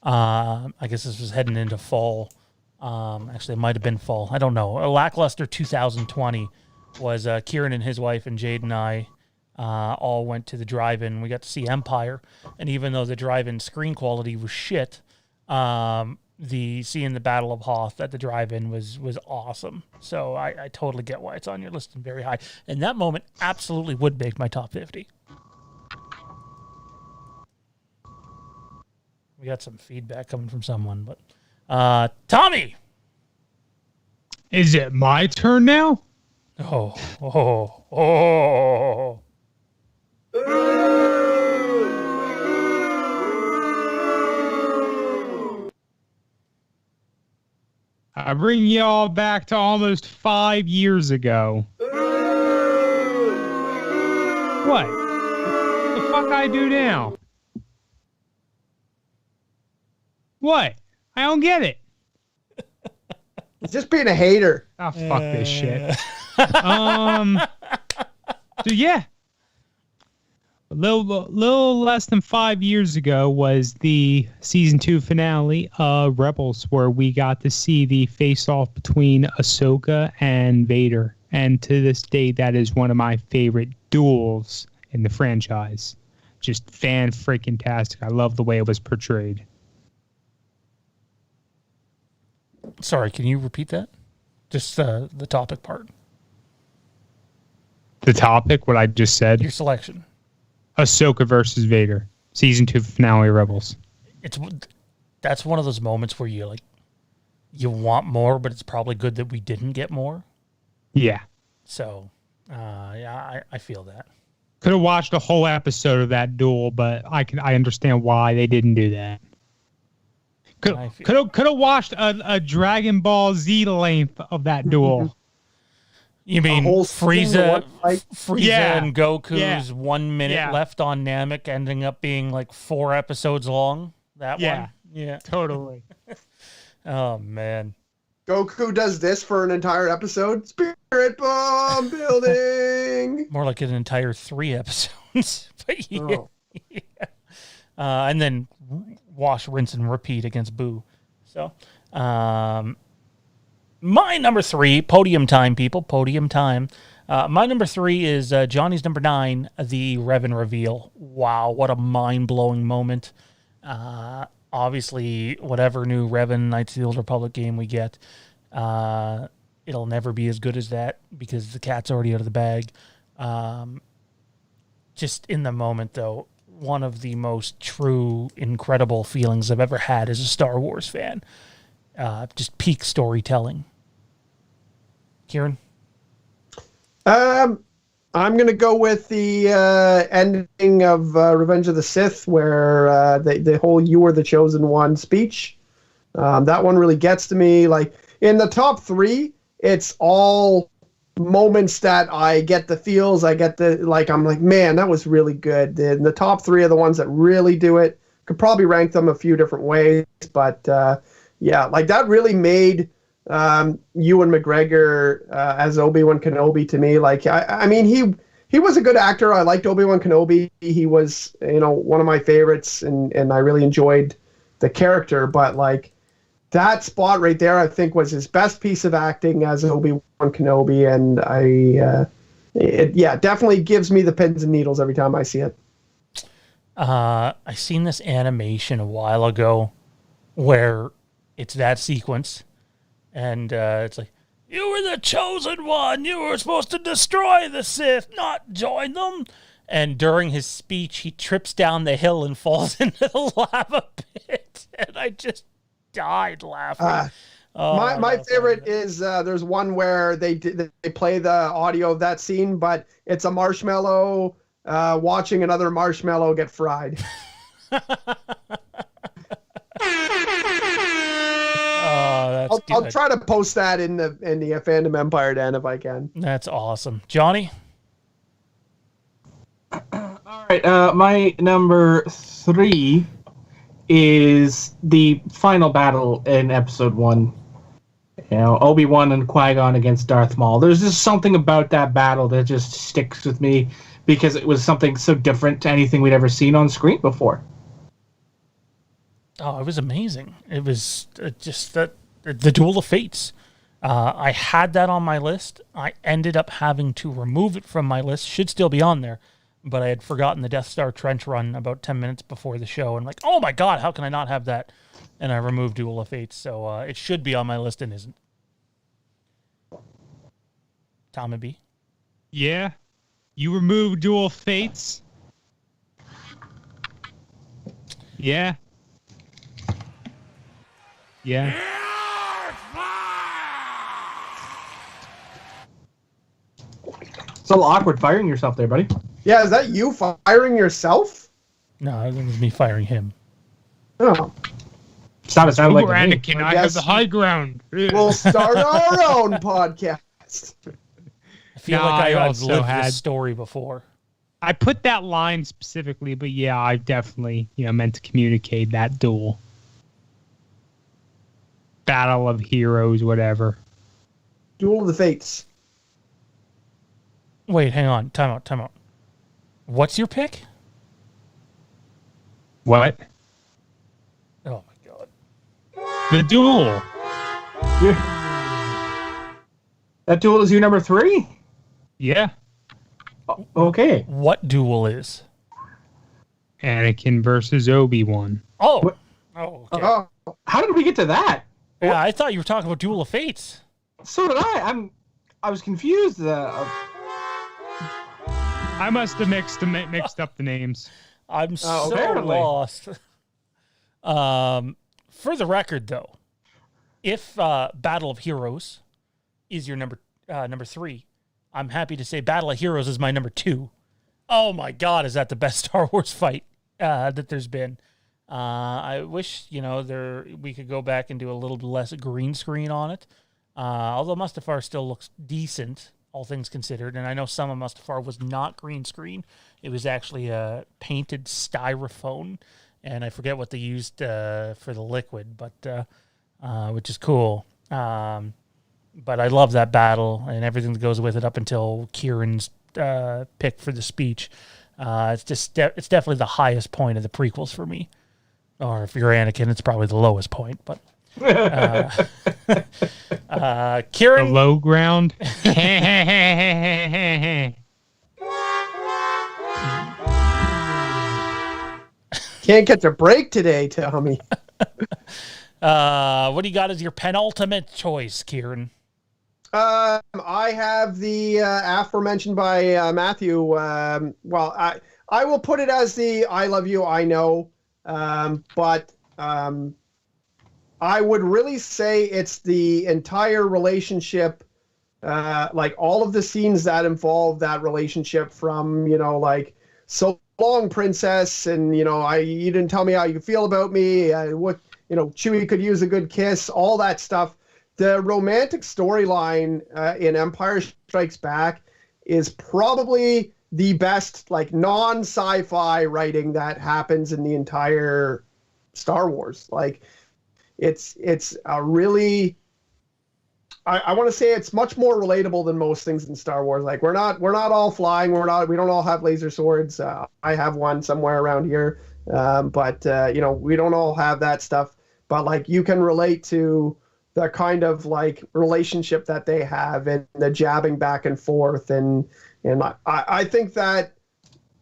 I guess this was heading into fall. Actually, it might have been fall. I don't know. A lackluster 2020 was Kieran and his wife and Jade and I all went to the drive-in. We got to see Empire, and even though the drive-in screen quality was shit, seeing the Battle of Hoth at the drive-in was awesome. So I totally get why it's on your list and very high. And that moment absolutely would make my top 50. We got some feedback coming from someone, but Tommy, Is it my turn now? oh. I bring y'all back to almost 5 years ago. What? The fuck I do now? What? I don't get it. He's just being a hater. Oh, fuck this shit. So yeah. A little less than 5 years ago was the season 2 finale of Rebels, where we got to see the face-off between Ahsoka and Vader. And to this day, that is one of my favorite duels in the franchise. just fan-freaking-tastic. I love the way it was portrayed. Sorry, can you repeat that? Just the topic part. The topic, what I just said. Your selection. Ahsoka versus Vader. Season 2 finale Rebels. That's one of those moments where you want more, but it's probably good that we didn't get more. Yeah. So, I feel that. Could have watched a whole episode of that duel, but I understand why they didn't do that. Could have watched a Dragon Ball Z length of that duel. You mean Frieza and Goku's 1 minute left on Namek ending up being like 4 episodes long? That one? Yeah. Totally. Oh, man. Goku does this for an entire episode. Spirit bomb building. More like an entire 3 episodes. But yeah. And then wash, rinse, and repeat against Boo. So, my number 3, podium time, people, podium time. My number 3 is Johnny's number 9, the Revan reveal. Wow, what a mind-blowing moment. Obviously, whatever new Revan Knights of the Old Republic game we get, it'll never be as good as that because the cat's already out of the bag. Just in the moment, though, one of the most true, incredible feelings I've ever had as a Star Wars fan. Just peak storytelling. Kieran? I'm going to go with the ending of Revenge of the Sith, where the whole "You Are the Chosen One" speech. That one really gets to me. Like in the top 3, it's all moments that I get the feels. I'm like, man, that was really good. The top 3 are the ones that really do it. Could probably rank them a few different ways, but like that really made Ewan McGregor as Obi-Wan Kenobi to me. Like, I mean, he was a good actor. I liked Obi-Wan Kenobi. He was, one of my favorites, and I really enjoyed the character. But like that spot right there, I think was his best piece of acting as Obi-Wan Kenobi, and it definitely gives me the pins and needles every time I see it. I seen this animation a while ago where it's that sequence. And it's like, you were the chosen one. You were supposed to destroy the Sith, not join them. And during his speech, he trips down the hill and falls into the lava pit. And I just died laughing. My favorite is there's one where they play the audio of that scene, but it's a marshmallow watching another marshmallow get fried. I'll try to post that in the Fandom Empire Den if I can. That's awesome. Johnny? All right. My number 3 is the final battle in episode 1. Obi-Wan and Qui-Gon against Darth Maul. There's just something about that battle that just sticks with me because it was something so different to anything we'd ever seen on screen before. Oh, it was amazing. It was just the Duel of Fates. I had that on my list. I ended up having to remove it from my list. Should still be on there, but I had forgotten the Death Star trench run about 10 minutes before the show. And like, oh my God, how can I not have that? And I removed Duel of Fates. So it should be on my list and isn't. Tom and B? Yeah. You removed Duel of Fates? Yeah. Yeah. It's a little awkward firing yourself there, buddy. Yeah, is that you firing yourself? No, I think it was me firing him. Oh. Stop it, sounded like Anakin, I have the high ground. We'll start our own podcast. I feel like I've lived this story before. I put that line specifically, but yeah, I definitely, meant to communicate that duel. Battle of Heroes, whatever. Duel of the Fates. Wait, hang on. Time out. What's your pick? What? Oh, my God. The duel. That duel is your number 3? Yeah. Okay. What duel is? Anakin versus Obi-Wan. Oh. What? Oh, okay. Oh, How did we get to that? Yeah, I thought you were talking about Duel of Fates. So did I. I was confused. I must have mixed up the names. I'm so apparently. lost. For the record, though, if Battle of Heroes is your number 3, I'm happy to say Battle of Heroes is my number 2. Oh my God, is that the best Star Wars fight that there's been? I wish we could go back and do a little less green screen on it. Although Mustafar still looks decent, all things considered, and I know some of Mustafar was not green screen. It was actually a painted styrofoam, and I forget what they used for the liquid, but which is cool. But I love that battle and everything that goes with it up until Kieran's pick for the speech. It's definitely the highest point of the prequels for me. Or if you're Anakin, it's probably the lowest point. But Kieran, The low ground. can't catch a break today, Tommy. what do you got as your penultimate choice, Kieran? I have the aforementioned by Matthew. Well, I will put it as the I love you, I know. But I would really say it's the entire relationship, like all of the scenes that involve that relationship from, like, so long, princess, and, you didn't tell me how you feel about me, Chewie could use a good kiss, all that stuff. The romantic storyline in Empire Strikes Back is probably the best, like, non-sci-fi writing that happens in the entire Star Wars. Like, it's a really, I want to say it's much more relatable than most things in Star Wars. Like, we're not all flying. We don't all have laser swords. I have one somewhere around here. But we don't all have that stuff. But, like, you can relate to the kind of, like, relationship that they have and the jabbing back and forth. And I think that,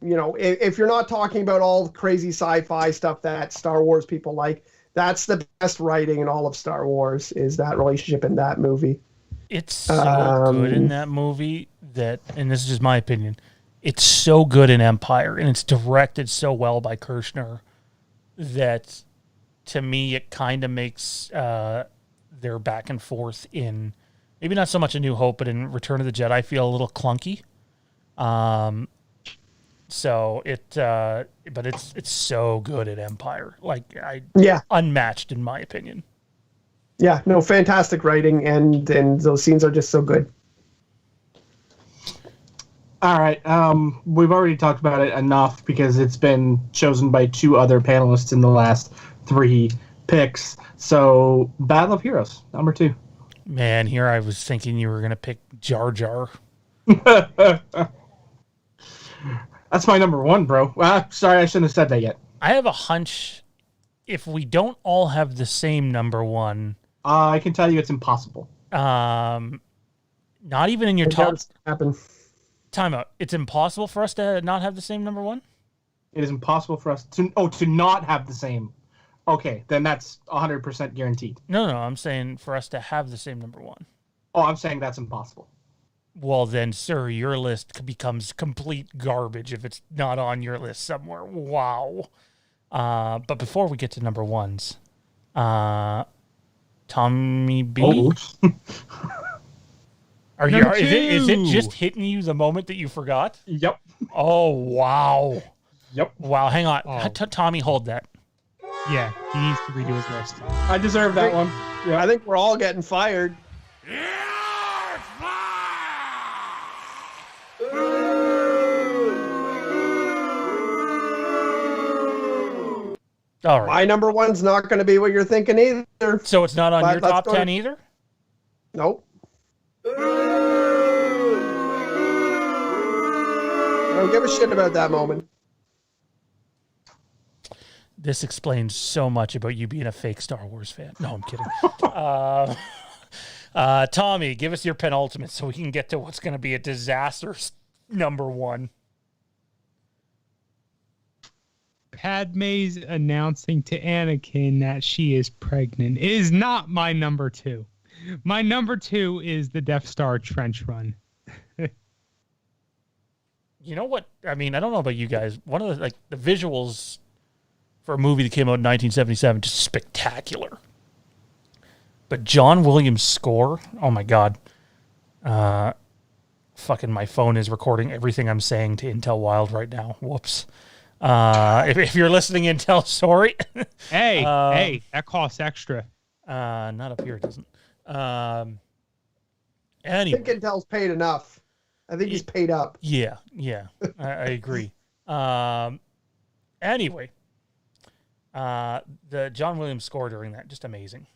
if you're not talking about all the crazy sci-fi stuff that Star Wars people like, that's the best writing in all of Star Wars, is that relationship in that movie. It's so good in that movie that, and this is just my opinion, it's so good in Empire, and it's directed so well by Kirshner that, to me, it kind of makes their back and forth in, maybe not so much A New Hope, but in Return of the Jedi feel a little clunky. So but it's so good at Empire, like unmatched in my opinion. Yeah, no, fantastic writing, and those scenes are just so good. All right, we've already talked about it enough because it's been chosen by 2 other panelists in the last 3 picks. So, Battle of Heroes, number 2. Man, here I was thinking you were gonna pick Jar Jar. That's my number 1, bro. Sorry, I shouldn't have said that yet. I have a hunch if we don't all have the same number 1. I can tell you it's impossible. Not even in your top. Happen. Time out. It's impossible for us to not have the same number 1? It is impossible for us to not have the same. Okay, then that's 100% guaranteed. No, I'm saying for us to have the same number 1. Oh, I'm saying that's impossible. Well, then, sir, your list becomes complete garbage if it's not on your list somewhere. Wow. But before we get to number 1s, Tommy B. Oh. Is it just hitting you the moment that you forgot? Yep. Oh, wow. Yep. Wow, hang on. Oh. Tommy, hold that. Yeah, he needs to redo his list. I deserve that one. Yeah, I think we're all getting fired. All right. My number 1's not going to be what you're thinking either. So it's not on your Let's top go 10 to- either? Nope. I don't give a shit about that moment. This explains so much about you being a fake Star Wars fan. No, I'm kidding. Tommy, give us your penultimate so we can get to what's going to be a disaster number 1. Padme's announcing to Anakin that she is pregnant is not my number 2. My number 2 is the Death Star trench run. You know what? I mean, I don't know about you guys. One of the visuals for a movie that came out in 1977, just spectacular. But John Williams' score, oh my God. Fucking my phone is recording everything I'm saying to Intel Wild right now. Whoops. If you're listening, Intel, sorry. Hey, that costs extra. Not up here, it doesn't. I Anyway. think Intel's paid enough. I think he's paid up. Yeah, I agree. Anyway, the John Williams score during that, just amazing.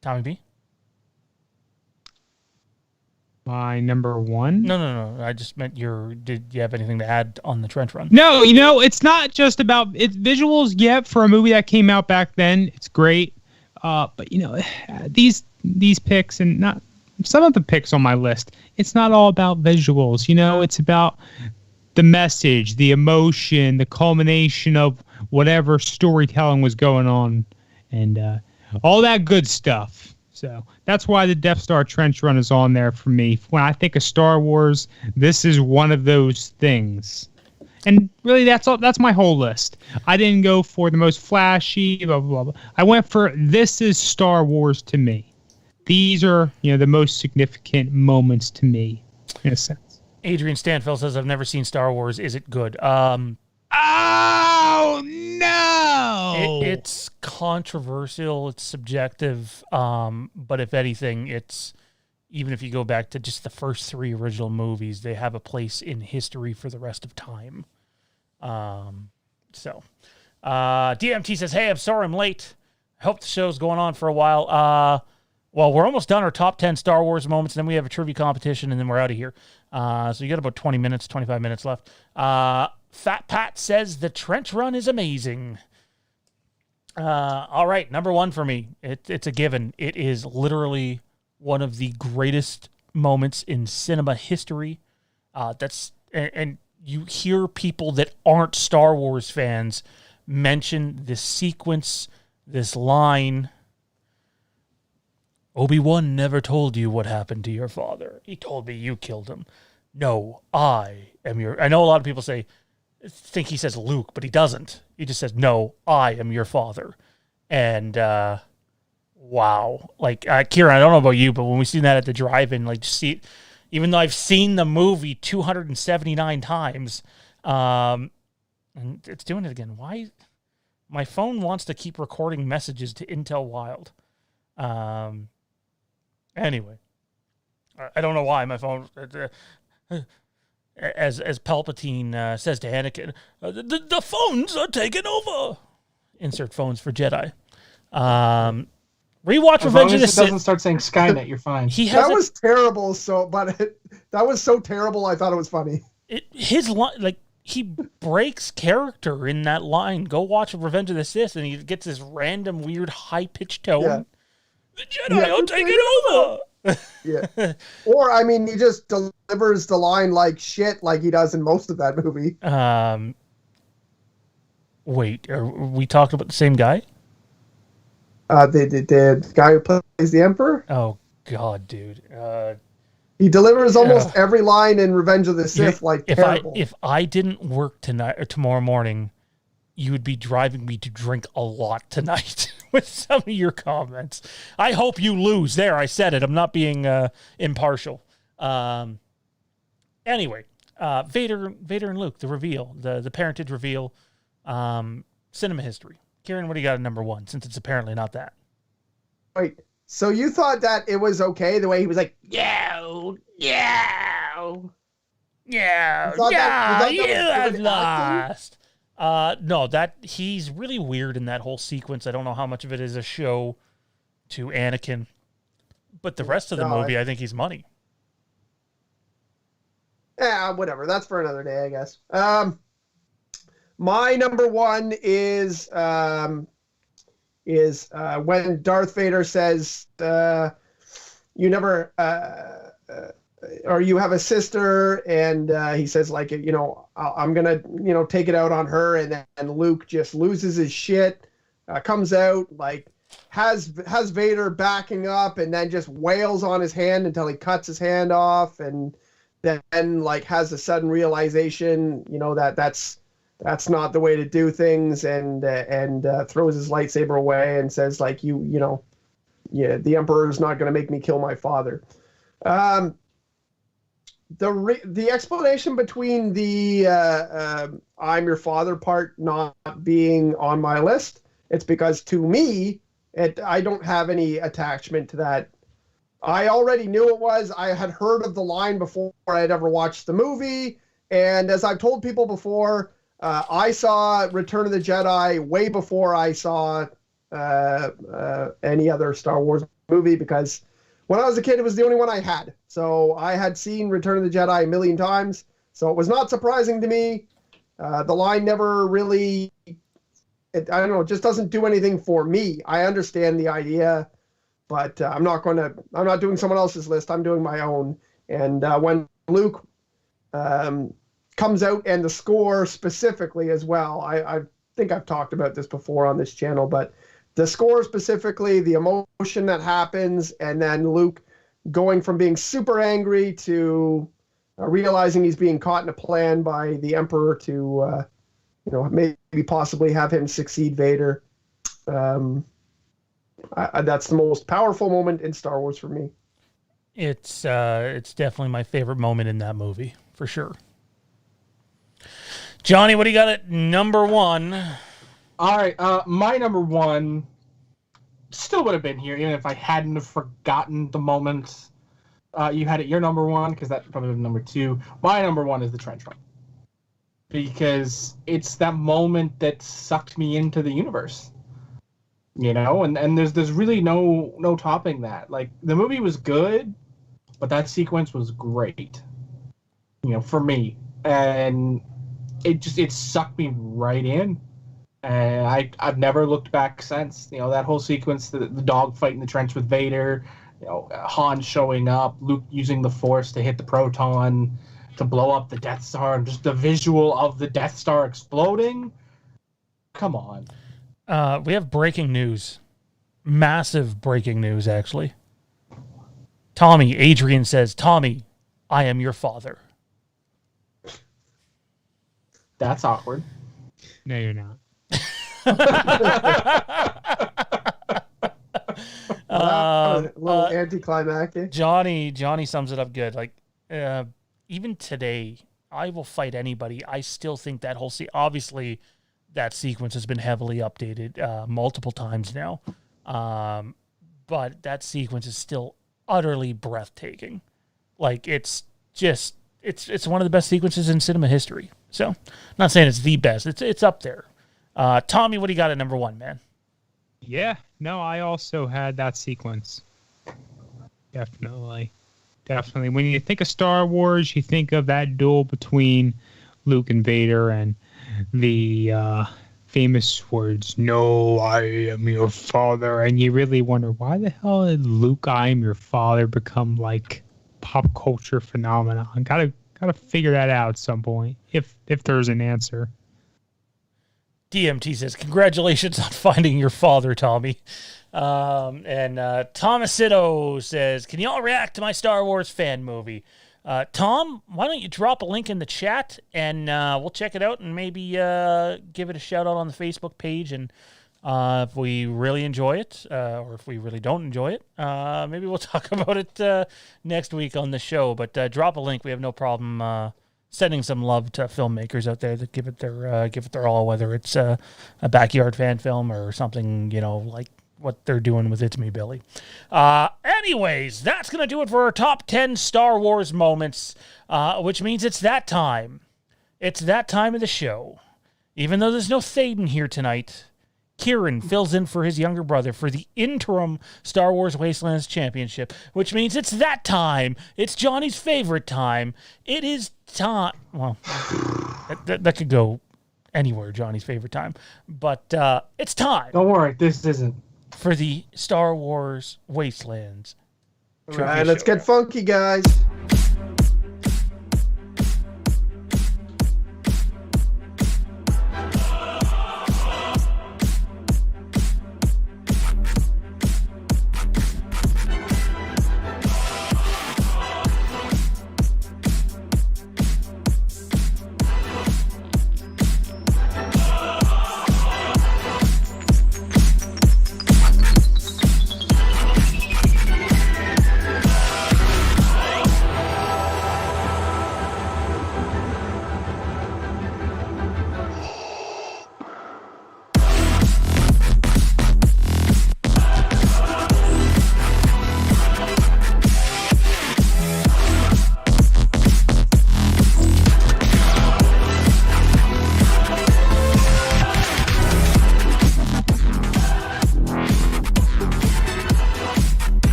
Tommy B? My number 1? No. I just meant did you have anything to add on the trench run? No, it's not just about it's visuals. Yeah, for a movie that came out back then, it's great. But these picks and not some of the picks on my list, it's not all about visuals. It's about the message, the emotion, the culmination of whatever storytelling was going on, and all that good stuff. So that's why the Death Star trench run is on there for me. When I think of Star Wars, this is one of those things. And really, that's all. That's my whole list. I didn't go for the most flashy, blah, blah, blah. I went for this is Star Wars to me. These are, the most significant moments to me, in a sense. Adrian Stanfield says, I've never seen Star Wars. Is it good? Oh, no! It's controversial. It's subjective. But if anything, even if you go back to just the first 3 original movies, they have a place in history for the rest of time. DMT says, hey, I'm sorry I'm late. I hope the show's going on for a while. Well, we're almost done our top 10 Star Wars moments, and then we have a trivia competition, and then we're out of here. So you got about 25 minutes left. Fat Pat says the trench run is amazing. All right, number 1 for me. It's a given. It is literally one of the greatest moments in cinema history. And you hear people that aren't Star Wars fans mention this sequence, this line. Obi-Wan never told you what happened to your father. He told me you killed him. No, I am your... I know a lot of people think he says Luke, but he doesn't. He just says, no, I am your father. And, wow. Kieran, I don't know about you, but when we seen that at the drive-in, even though I've seen the movie 279 times, and it's doing it again. Why? My phone wants to keep recording messages to Intel Wild. Anyway, I don't know why my phone, as Palpatine says to Anakin, the phones are taking over. Insert phones for Jedi. Rewatch Revenge of the Sith. Doesn't start saying Skynet, you're fine. That was terrible. That was so terrible. I thought it was funny. His line, he breaks character in that line. Go watch Revenge of the Sith, and he gets this random, weird, high-pitched tone. Yeah. The Jedi are taking over. Yeah. Or, he just delivers the line like shit, like he does in most of that movie. Wait, are we talking about the same guy? The guy who plays the Emperor? Oh, God, dude. He delivers almost every line in Revenge of the Sith terrible. If I didn't work tonight or tomorrow morning, you would be driving me to drink a lot tonight with some of your comments. I hope you lose. There, I said it. I'm not being impartial. Anyway, Vader and Luke, the reveal, the parentage reveal, cinema history. Kieran, what do you got at number 1, since it's apparently not that? Wait, so you thought that it was okay the way he was like, you have lost. No, that he's really weird in that whole sequence. I don't know how much of it is a show to Anakin, but the rest of the movie, I think he's money. Yeah, whatever. That's for another day, I guess. My number 1 is when Darth Vader says, "You never." or you have a sister, and he says like, I'm gonna, take it out on her, and then Luke just loses his shit, comes out like has Vader backing up, and then just wails on his hand until he cuts his hand off, and then like has a sudden realization, that's not the way to do things, and throws his lightsaber away and says like, the Emperor is not going to make me kill my father. The explanation between the I'm your father part not being on my list, it's because to me, I don't have any attachment to that. I already knew it was. I had heard of the line before I had ever watched the movie, and as I've told people before, I saw Return of the Jedi way before I saw any other Star Wars movie, because when I was a kid, it was the only one I had. So I had seen Return of the Jedi a million times, so it was not surprising to me. The line never really, I don't know, it just doesn't do anything for me. I understand the idea, but I'm not doing someone else's list. I'm doing my own. And when Luke comes out, and the score specifically as well, I think I've talked about this before on this channel, but the score specifically, the emotion that happens, and then Luke going from being super angry to realizing he's being caught in a plan by the Emperor to, maybe possibly have him succeed Vader. That's the most powerful moment in Star Wars for me. It's definitely my favorite moment in that movie, for sure. Johnny, what do you got at number one? All right, my number one still would have been here, even if I hadn't have forgotten the moment you had it your number one, because that probably would have been number two. My number one is the trench run, because it's that moment that sucked me into the universe. And there's really no topping that. Like, the movie was good, but that sequence was great, for me, and it sucked me right in. And I've never looked back since. That whole sequence, the dog fight in the trench with Vader, Han showing up, Luke using the Force to hit the proton to blow up the Death Star, and just the visual of the Death Star exploding. Come on. We have breaking news. Massive breaking news, actually. Adrian says, Tommy, I am your father. That's awkward. No, you're not. A little anticlimactic. Johnny sums it up good. Like, even today, I will fight anybody. I still think that whole obviously that sequence has been heavily updated multiple times now, but that sequence is still utterly breathtaking. Like, it's one of the best sequences in cinema history. So, I'm not saying it's the best. It's up there. Tommy, what do you got at number one, man? Yeah, no, I also had that sequence. Definitely. When you think of Star Wars, you think of that duel between Luke and Vader, and the famous words, "No, I am your father." And you really wonder, why the hell did Luke, "I am your father," become like pop culture phenomenon? Gotta figure that out at some point, if there's an answer. DMT says, congratulations on finding your father, Tommy. And Tomasito says, can you all react to my Star Wars fan movie? Tom, why don't you drop a link in the chat, and we'll check it out, and maybe give it a shout out on the Facebook page. And if we really enjoy it, or if we really don't enjoy it, maybe we'll talk about it next week on the show. But drop a link. We have no problem sending some love to filmmakers out there that give it their all, whether it's a backyard fan film or something, like what they're doing with It's Me, Billy. Anyways, that's going to do it for our top 10 Star Wars moments, which means it's that time. It's that time of the show. Even though there's no Thaden here tonight, Kieran fills in for his younger brother for the interim Star Wars Wastelands Championship, which means it's that time. It's Johnny's favorite time. It is time. Well, that could go anywhere, Johnny's favorite time. But it's time. Don't worry, this isn't. For the Star Wars Wastelands. All right, let's get funky, guys.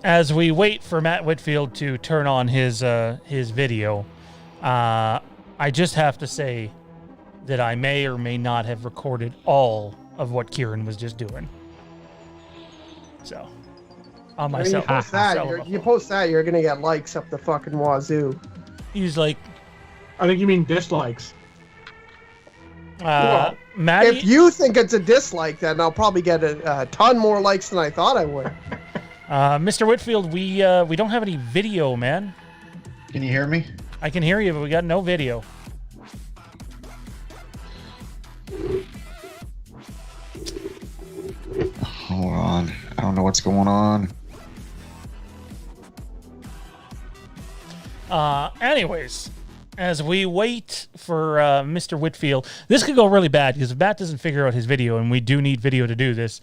as we wait for Matt Whitfield to turn on his video, I just have to say that I may or may not have recorded all of what Kieran was just doing. So, on my cell you post that, you're gonna get likes up the fucking wazoo. He's like, I think you mean dislikes. Well, Maddie, if you think it's a dislike, then I'll probably get a ton more likes than I thought I would. Mr. Whitfield, we don't have any video, man. Can you hear me? I can hear you, but we got no video. Hold on. I don't know what's going on. Anyways, as we wait for Mr. Whitfield, this could go really bad because if Matt doesn't figure out his video, and we do need video to do this,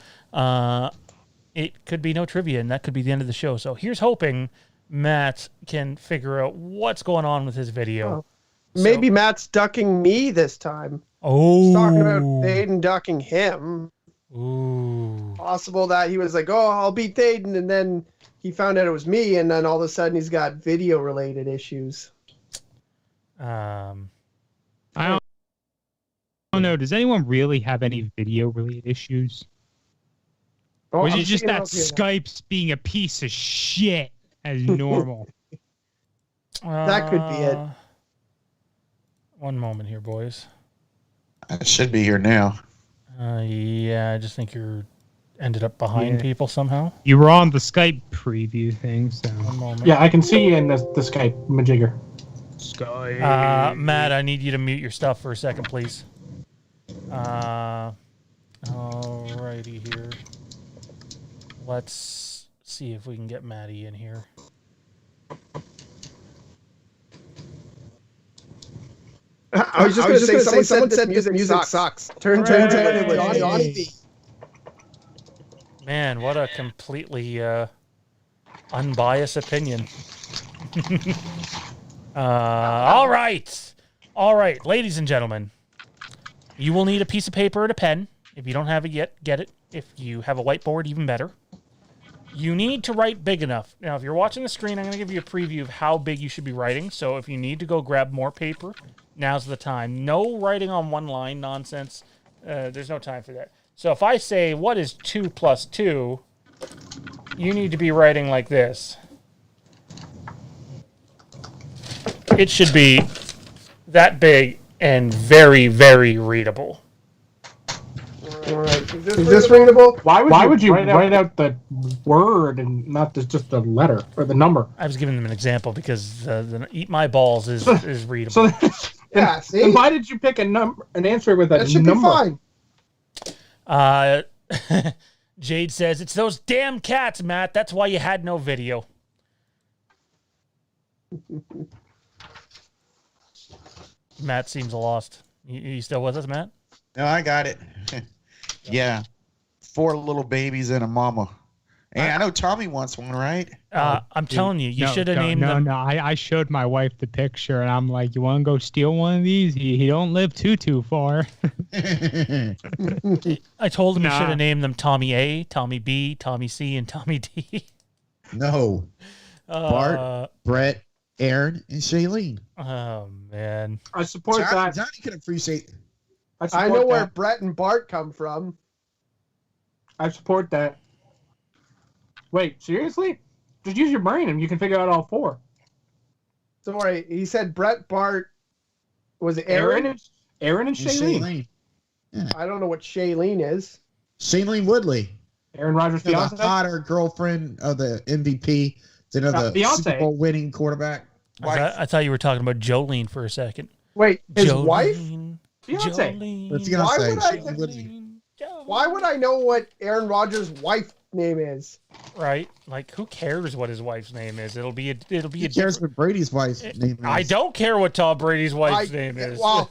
it could be no trivia, and that could be the end of the show. So here's hoping Matt can figure out what's going on with his video. Maybe Matt's ducking me this time. Oh. He's talking about Thaden ducking him. Ooh. Possible that he was like, oh, I'll beat Thaden, and then he found out it was me, and then all of a sudden he's got video-related issues. I don't know. Does anyone really have any video-related issues? Oh, Or is I'm it just seeing that out here. Skype's being a piece of shit as normal? That could be it. One moment here, boys. I should be here now. Yeah, I just think you're ended up behind people somehow. You were on the Skype preview thing, so. One moment. Yeah, I can see you in the Skype majigger. Skype. Matt, I need you to mute your stuff for a second, please. Alrighty here. Let's see if we can get Maddie in here. I was just going to say, someone said music sucks. Turn to Johnny B. Man, what a completely unbiased opinion. All right, ladies and gentlemen. You will need a piece of paper and a pen. If you don't have it yet, get it. If you have a whiteboard, even better. You need to write big enough. Now, if you're watching the screen, I'm going to give you a preview of how big you should be writing. So if you need to go grab more paper, now's the time. No writing on one line nonsense. There's no time for that. So if I say, what is 2 plus 2, you need to be writing like this. It should be that big and very, very readable. All right. Is this readable? Why would you write out the word and not just the letter or the number? I was giving them an example because the Eat My Balls is readable. So Yeah, see? then why did you pick an answer with a That should number? be fine. Jade says, it's those damn cats, Matt. That's why you had no video. Matt seems lost. You still with us, Matt? No, I got it. Yeah. 4 little babies and a mama. Hey, I know Tommy wants one, right? I'm telling you, you should have named them. No, I showed my wife the picture, and I'm like, you want to go steal one of these? He don't live too far. I told him you should have named them Tommy A, Tommy B, Tommy C, and Tommy D. No. Bart, Brett, Aaron, and Shailene. Oh, man. I support that. Johnny can appreciate. I know where Brett and Bart come from. I support that. Wait, seriously? Just use your brain and you can figure out all 4. Sorry, he said Brett, Bart, was it Aaron? Aaron and Shailene. Yeah. I don't know what Shailene is. Shailene Woodley. Aaron Rodgers' The fiance? hotter girlfriend of the MVP. The Super Bowl winning quarterback. I thought you were talking about Jolene for a second. Wait, his wife? Fiance. What's he gonna Why say? would I- Shailene Woodley. Why would I know what Aaron Rodgers' wife name is? Right? Like, who cares what his wife's name is? It'll be a Who cares what Brady's wife's name is? I don't care what Tom Brady's wife's name is. Well,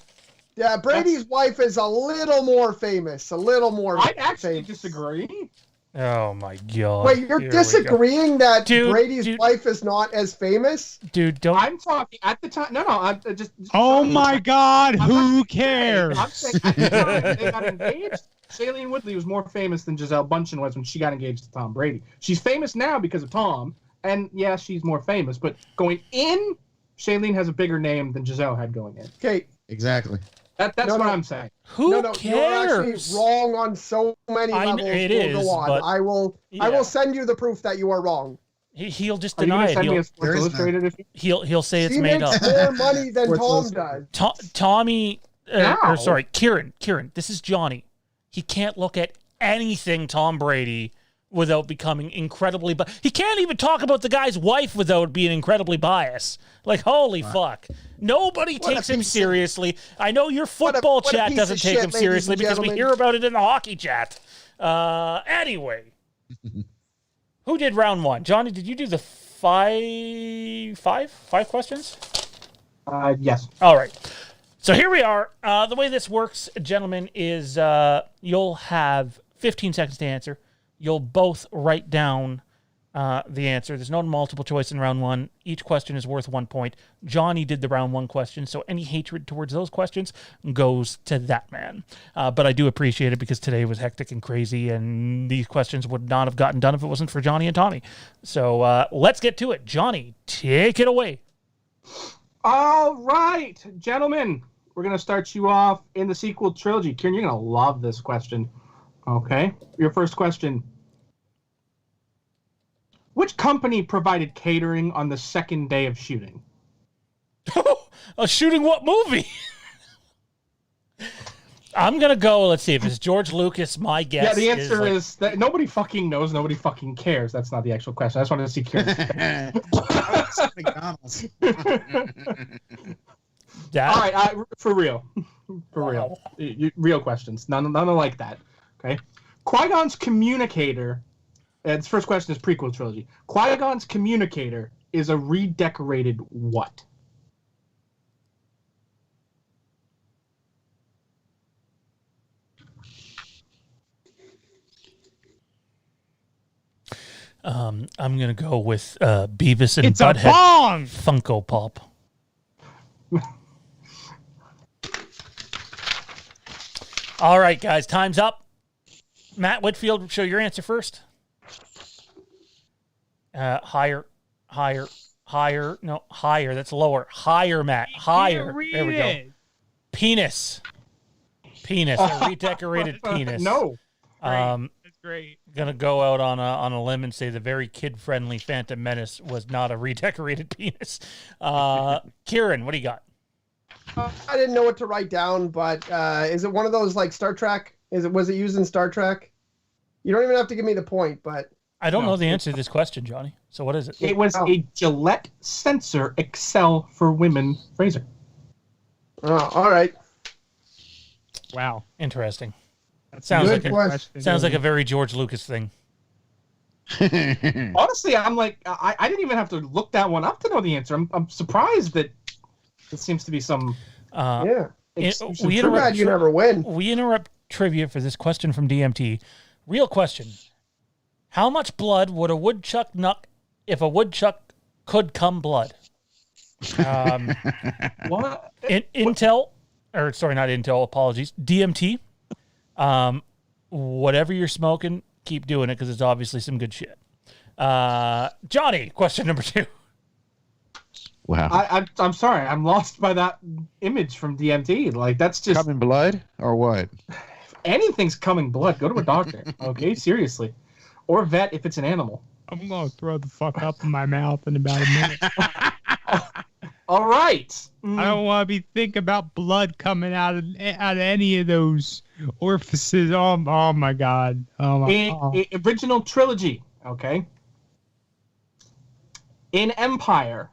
yeah, Brady's wife is a little more famous. I actually disagree. Oh my god. Wait, you're disagreeing that Dude, Brady's wife is not as famous? Dude, don't. I'm talking at the time. No, I'm just. Oh my God! Who cares? I'm saying at the time they got engaged. Shailene Woodley was more famous than Gisele Bundchen was when she got engaged to Tom Brady. She's famous now because of Tom, And yeah, she's more famous, but going in, Shailene has a bigger name than Giselle had going in. Okay. Exactly. That's what I'm saying. Who You're cares? actually wrong on so many levels. It We'll is, go on. but I will send you the proof that you are wrong. He'll just Are you deny going to it. send me a Sports Illustrated issue? He'll say it's She made makes up. more money than Sports Tom does. Tommy, No. or sorry, Kieran, this is Johnny. He can't look at anything Tom Brady without becoming incredibly he can't even talk about the guy's wife without being incredibly biased. Like, holy fuck. Nobody takes him seriously. I know your football what a chat piece doesn't of take shit, him seriously ladies and because we gentlemen. hear about it in the hockey chat. Anyway. Who did round one? Johnny, did you do the five questions? Yes. All right. So here we are. The way this works, gentlemen, is you'll have 15 seconds to answer. You'll both write down the answer. There's no multiple choice in round one. Each question is worth 1 point. Johnny did the round one question, so any hatred towards those questions goes to that man. But I do appreciate it because today was hectic and crazy, and these questions would not have gotten done if it wasn't for Johnny and Tommy. So let's get to it. Johnny, take it away. All right, gentlemen. We're going to start you off in the sequel trilogy. Kieran, you're going to love this question. Okay. Your first question. Which company provided catering on the second day of shooting? Shooting what movie? I'm going to go, let's see, if it's George Lucas, my guess Yeah, the answer is is that nobody fucking knows, nobody fucking cares. That's not the actual question. I just wanted to see Kieran's face. McDonald's. that. All right, for real. For real. Real questions. None like that. Okay. Qui-Gon's communicator, this first question is prequel trilogy. Qui-Gon's communicator is a redecorated what? I'm going to go with Beavis and It's a Butthead bong! Funko Pop. All right, guys, time's up. Matt Whitfield, show your answer first. Higher. No, higher. That's lower. Higher, Matt. Higher. There we go. Penis. A redecorated penis. No. That's great. Gonna go out on a limb and say the very kid-friendly Phantom Menace was not a redecorated penis. Kieran, what do you got? I didn't know what to write down, but is it one of those like Star Trek? Was it used in Star Trek? You don't even have to give me the point, but I don't know the answer to this question, Johnny. So what is it? It was a Gillette Sensor Excel for Women Fraser. oh, all right. Wow. Interesting. That's Sounds Good like question. sounds like a very George Lucas thing. Honestly, I'm like, I didn't even have to look that one up to know the answer. I'm surprised that it seems to be some. Yeah. We Too bad you never win. We interrupt trivia for this question from DMT. Real question. How much blood would a woodchuck nuck if a woodchuck could come blood? What? Intel, or sorry, not Intel, apologies. DMT. Whatever you're smoking, keep doing it because it's obviously some good shit. Johnny, question number 2. Wow. I'm sorry. I'm lost by that image from DMT. Like, that's just. Coming blood or what? If anything's coming blood, go to a doctor. Okay? Seriously. Or vet if it's an animal. I'm going to throw the fuck up in my mouth in about a minute. All right. I don't want to be thinking about blood coming out of any of those orifices. Oh my God. Oh my. Original trilogy. Okay. In Empire,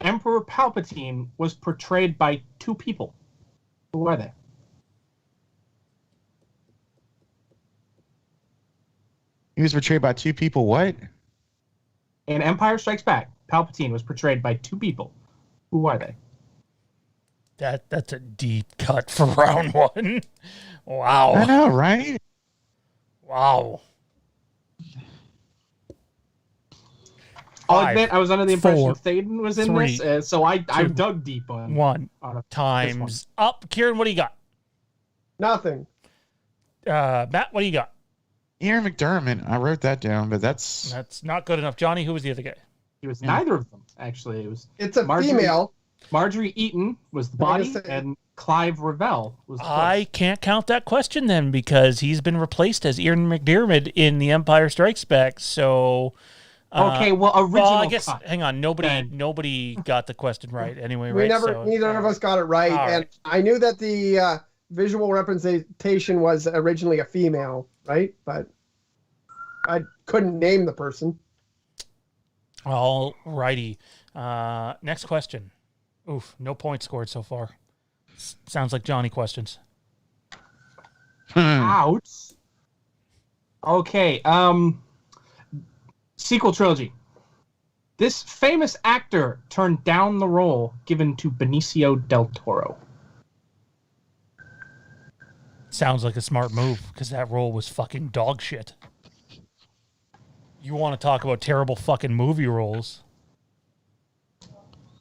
Emperor Palpatine was portrayed by 2 people. Who are they? He was portrayed by 2 people. What? In Empire Strikes Back, Palpatine was portrayed by 2 people. Who are they? That's a deep cut for round 1. Wow. I know, right? Wow. I'll admit I was under the impression 4, Thaden was in 3, this, so I 2, dug deep on 1. on Time's up. Kieran, what do you got? Nothing. Matt, what do you got? Ian McDermott. I wrote that down, but that's not good enough. Johnny, who was the other guy? It was neither of them, actually. It's a female. Marjorie Eaton was the body, and Clive Revell was the I can't count that question then because he's been replaced as Ian McDermott in The Empire Strikes Back. So, okay, well, original. Well, I guess. cut. Hang on, nobody got the question right anyway. We right? neither of us got it right, and I knew that the visual representation was originally a female, right? But I couldn't name the person. All righty. Next question. Oof, no points scored so far. Sounds like Johnny questions. Ouch. Okay, sequel trilogy. This famous actor turned down the role given to Benicio del Toro. Sounds like a smart move because that role was fucking dog shit. You want to talk about terrible fucking movie roles?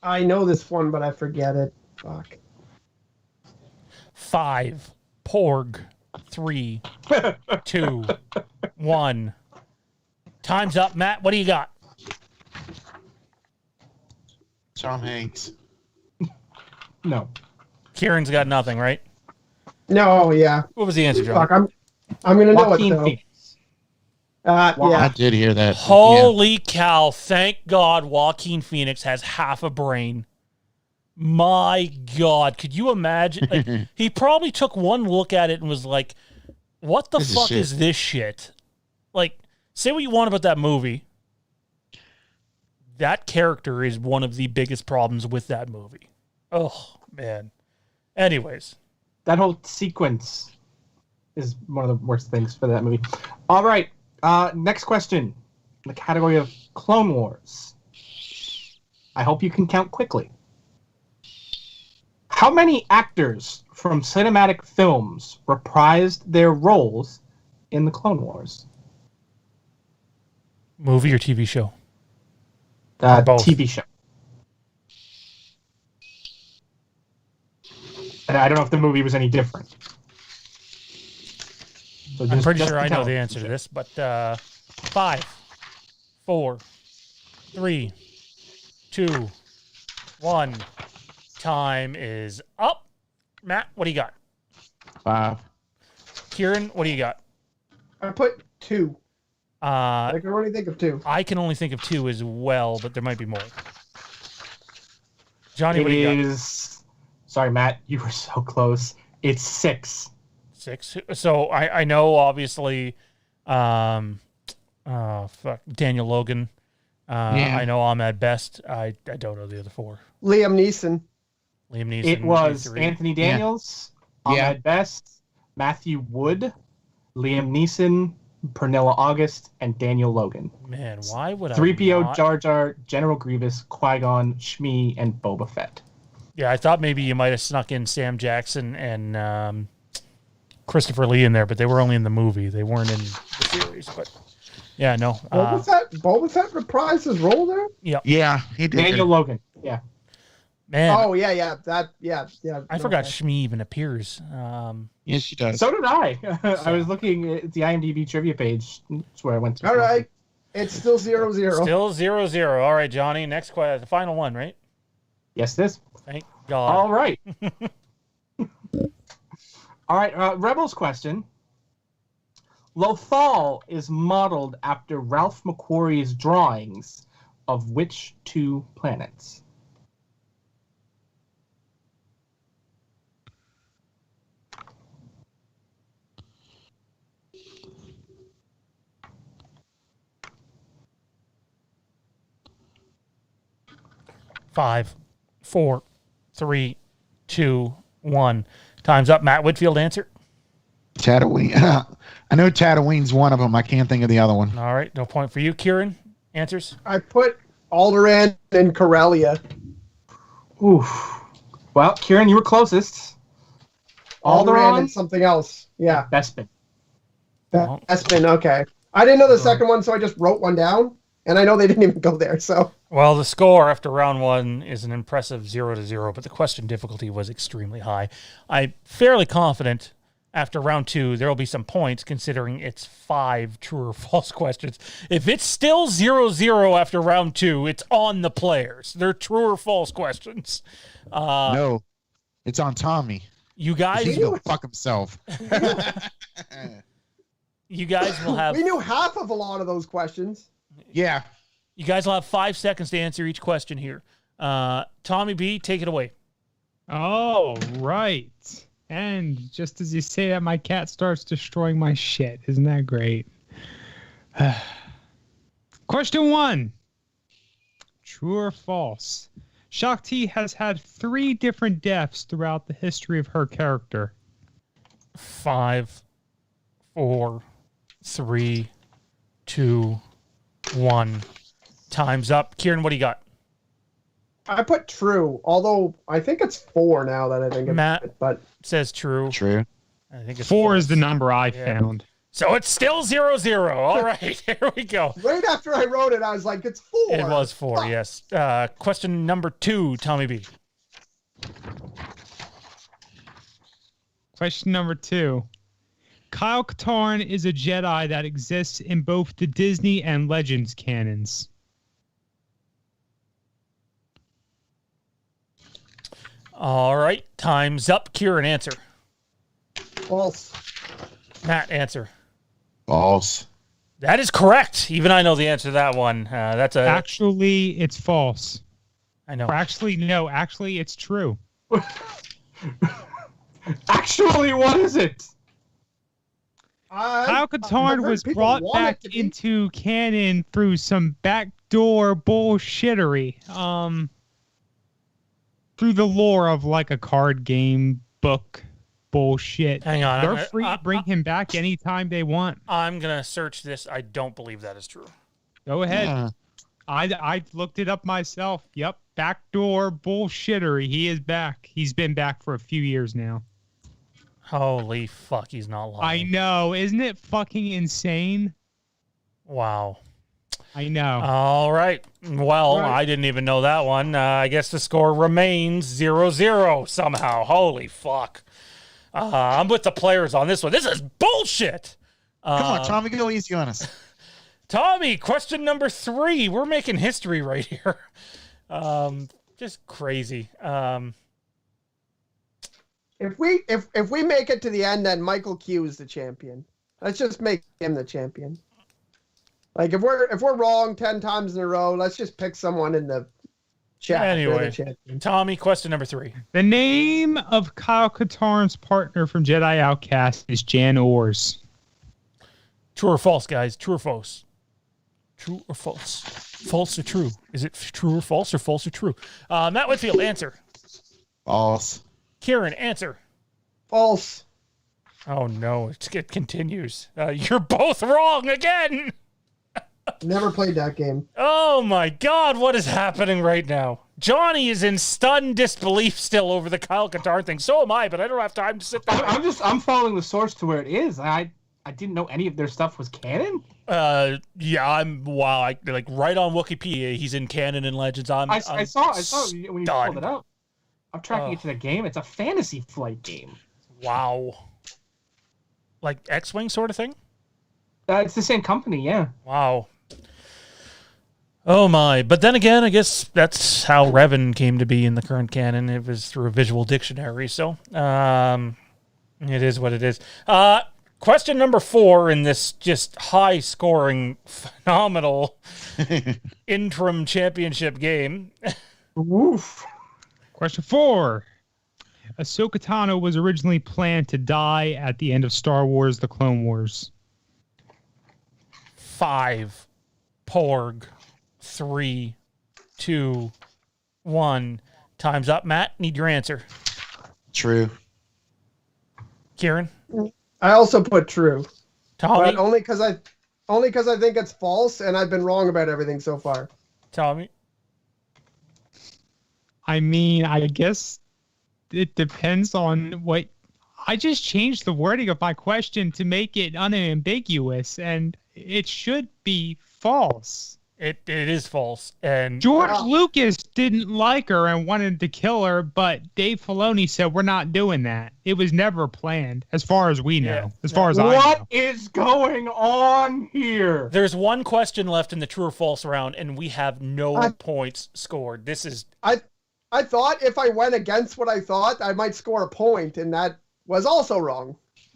I know this one, but I forget it. Fuck. 5, Porg, 3, 2, 1. Time's up, Matt. What do you got? Tom Hanks. No. Kieran's got nothing, right? No, yeah. What was the answer, John? Fuck, I'm gonna know it Joaquin though. Phoenix. Yeah. I did hear that. Holy cow. Thank God Joaquin Phoenix has half a brain. My God. Could you imagine? Like, he probably took one look at it and was like, what the fuck is this shit? Like, say what you want about that movie. That character is one of the biggest problems with that movie. Oh, man. Anyways. That whole sequence is one of the worst things for that movie. All right. Next question. In the category of Clone Wars. I hope you can count quickly. How many actors from cinematic films reprised their roles in the Clone Wars? Movie or TV show? Both. TV show. And I don't know if the movie was any different. So I'm pretty sure I know the answer to this, but 5, 4, 3, 2, 1. Time is up. Matt, what do you got? 5. Kieran, what do you got? I put 2. I can only think of 2. I can only think of 2 as well, but there might be more. Johnny, what do you got? Sorry, Matt, you were so close. It's 6. 6. So I know, obviously, Daniel Logan. I know Ahmed Best. I don't know the other 4. Liam Neeson. It was Anthony Daniels, Ahmed Best, Matthew Wood, Liam Neeson, Pernilla August, and Daniel Logan. Man, why would 3PO, not... Jar Jar, General Grievous, Qui-Gon, Shmi, and Boba Fett. Yeah, I thought maybe you might have snuck in Sam Jackson and Christopher Lee in there, but they were only in the movie. They weren't in the series. But yeah, no. Boba Fett reprised his role there? Yeah, he did. Daniel Logan. Yeah. Man. Oh, yeah. I forgot Shmi even appears. Yes, she does. So did I. I was looking at the IMDb trivia page. That's where I went to. All right. It's still 0-0. Still 0-0. All right, Johnny. Next question. The final one, right? Yes, it is. Thank God. All right. All right. Rebels question. Lothal is modeled after Ralph McQuarrie's drawings of which 2 planets? Five, 4, 3, 2, 1. Time's up. Matt Whitfield, answer. Tatooine. I know Tatooine's one of them. I can't think of the other one. All right. No point for you. Kieran, answers? I put Alderaan and Corellia. Oof. Well, Kieran, you were closest. Alderaan and something else. Yeah. Bespin. Bespin, okay. I didn't know the second one, so I just wrote one down. And I know they didn't even go there, so... Well, the score after round 1 is an impressive 0-0, but the question difficulty was extremely high. I'm fairly confident after round 2, there will be some points considering it's 5 true or false questions. If it's still 0-0 after round 2, it's on the players. They're true or false questions. No, it's on Tommy. You guys He's gonna fuck himself. You guys will have... We knew half of a lot of those questions. Yeah. You guys will have 5 seconds to answer each question here. Tommy B, take it away. Oh, right. And just as you say that, my cat starts destroying my shit. Isn't that great? Question 1. True or false? Shakti has had 3 different deaths throughout the history of her character. 5, 4, 3, 2, 1. Time's up. Kieran, what do you got? I put true, although I think it's 4 now that I think of Matt it. But says true. True. I think it's 4 false. is the number I Yeah. found. So it's still 0-0. All right, here we go. right after I wrote it, I was like, it's 4. It was 4, Fuck. yes. Question number 2, Tommy B. Question number 2. Kyle Katarn is a Jedi that exists in both the Disney and Legends canons. All right, time's up. Kieran, answer. False. Matt, answer. False. That is correct. Even I know the answer to that one. That's a... Actually, it's false. I know. Or actually, no. Actually, it's true. Actually, what is it? Kyle I've Katarn heard was people brought want it back to be. into canon through some backdoor bullshittery. Through the lore of like a card game book bullshit. Hang on. They're free to bring him back anytime they want. I'm going to search this. I don't believe that is true. Go ahead. Yeah. I looked it up myself. Yep. Backdoor bullshittery. He is back. He's been back for a few years now. Holy fuck, he's not lying. I know. Isn't it fucking insane? Wow. I know. All right. Well, Right. I didn't even know that one. I guess the score remains 0-0 somehow. Holy fuck. I'm with the players on this one. This is bullshit. Come on, Tommy, go easy on us. Tommy, question number 3. We're making history right here. Just crazy. If we make it to the end, then Michael Q is the champion. Let's just make him the champion. Like if we're wrong 10 times in a row, let's just pick someone in the chat. Anyway. The champion. Tommy, question number 3. The name of Kyle Katarn's partner from Jedi Outcast is Jan Ors. True or false, guys? True or false? True or false? False or true? Is it true or false or true? Matt Whitfield, answer. False. Kieran, answer. False. Oh, no. It continues. You're both wrong again. Never played that game. Oh, my God. What is happening right now? Johnny is in stunned disbelief still over the Kyle Katarn thing. So am I, but I don't have time to sit there. I'm following the source to where it is. I didn't know any of their stuff was canon. Yeah, like right on Wikipedia, he's in canon and Legends. I saw when you pulled it up. I'm tracking Oh. it to the game. It's a Fantasy Flight game. Wow. Like X-Wing sort of thing? It's the same company, yeah. Wow. Oh my. But then again, I guess that's how Revan came to be in the current canon. It was through a visual dictionary. So it is what it is. Question number 4 in this just high-scoring, phenomenal interim championship game. Woof. Question 4. Ahsoka Tano was originally planned to die at the end of Star Wars: The Clone Wars. 5, Porg, 3, 2, 1. Time's up. Matt, need your answer. True. Kieran? I also put true, Tommy? but only because I think it's false, and I've been wrong about everything so far. Tommy? I mean, I guess it depends on what... I just changed the wording of my question to make it unambiguous, and it should be false. It is false. And George Lucas didn't like her and wanted to kill her, but Dave Filoni said we're not doing that. It was never planned, as far as we know. As far as I know. What is going on here? there's one question left in the true or false round, and we have no points scored. This is I thought if I went against what I thought, I might score a point, and that was also wrong.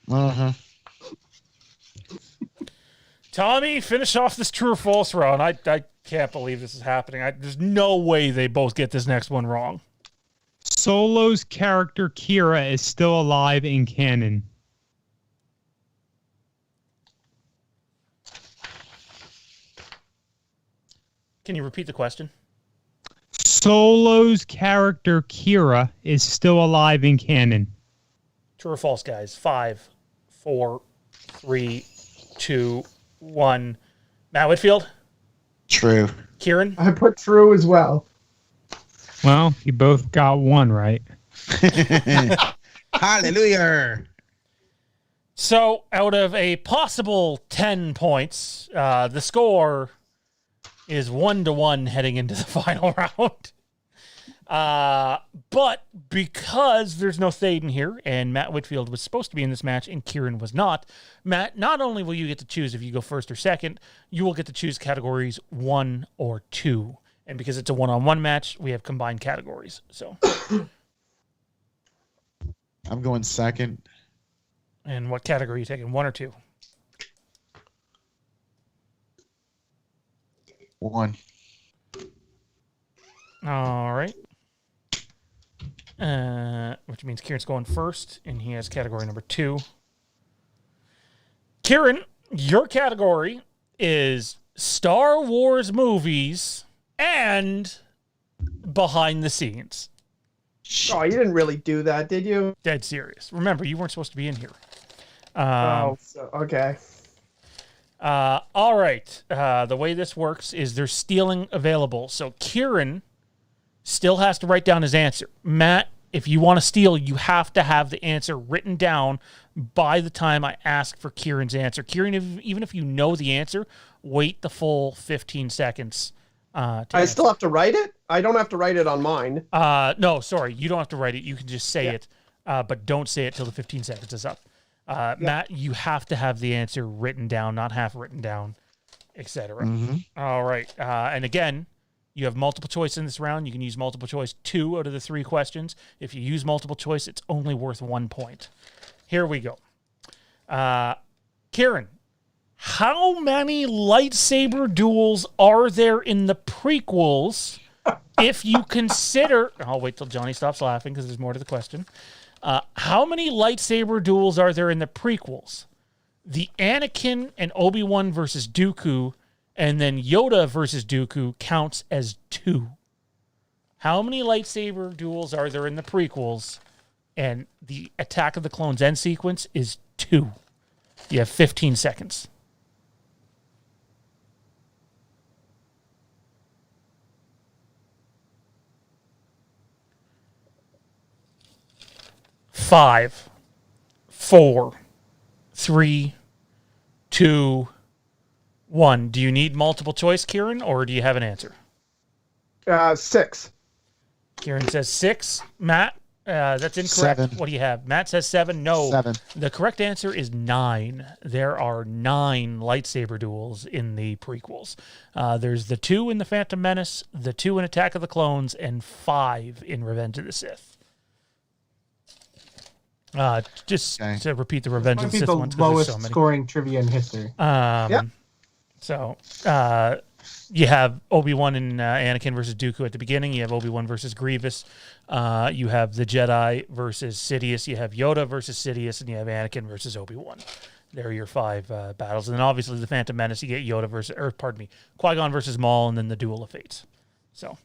Uh-huh. Tommy, finish off this true or false round. I can't believe this is happening. There's no way they both get this next one wrong. Solo's character Kira is still alive in canon. Can you repeat the question? Solo's character Kira is still alive in canon. True or false, guys? 5, 4, 3, 2, 1. Matt Whitfield? True. Kieran? I put true as well. Well, you both got one right. Hallelujah. So, out of a possible 10 points, the score is 1-1 heading into the final round. But because there's no Thaden here, and Matt Whitfield was supposed to be in this match, and Kieran was not, Matt, not only will you get to choose if you go first or second, you will get to choose categories 1 or 2. And because it's a one-on-one match, we have combined categories. So, I'm going second. and what category are you taking, 1 or 2? 1. All right. Which means Kieran's going first, and he has category number 2. Kieran, your category is Star Wars movies and behind the scenes. Oh, you didn't really do that, did you? Dead serious. Remember, you weren't supposed to be in here. Okay. All right. The way this works is there's stealing available. So Kieran still has to write down his answer. Matt, if you want to steal, you have to have the answer written down by the time I ask for Kieran's answer. Kieran, even if you know the answer, wait the full 15 seconds. Still have to write it? I don't have to write it on mine. No, sorry. You don't have to write it. You can just say it, but don't say it till the 15 seconds is up. Matt, you have to have the answer written down, not half written down, etc. Mm-hmm. All right. And again, you have multiple choice in this round. You can use multiple choice 2 out of the 3 questions. If you use multiple choice, it's only worth 1 point. Here we go. Kieran, how many lightsaber duels are there in the prequels if you consider... I'll wait till Johnny stops laughing because there's more to the question. How many lightsaber duels are there in the prequels? The Anakin and Obi-Wan versus Dooku, and then Yoda versus Dooku counts as 2. How many lightsaber duels are there in the prequels? And the Attack of the Clones end sequence is 2. You have 15 seconds. Five, 4, 3, 2, 1. Do you need multiple choice, Kieran, or do you have an answer? 6. Kieran says 6. Matt, that's incorrect. 7. What do you have? Matt says 7. No. 7. The correct answer is 9. There are 9 lightsaber duels in the prequels. There's the 2 in The Phantom Menace, the 2 in Attack of the Clones, and 5 in Revenge of the Sith. To repeat the Revenge of the Sith ones, the lowest so many. scoring trivia in history. So you have Obi-Wan and Anakin versus Dooku at the beginning. You have Obi-Wan versus Grievous. You have the Jedi versus Sidious. You have Yoda versus Sidious, and you have Anakin versus Obi-Wan. There are your 5 battles. And then obviously the Phantom Menace, you get Yoda versus, Qui-Gon versus Maul, and then the Duel of Fates. So,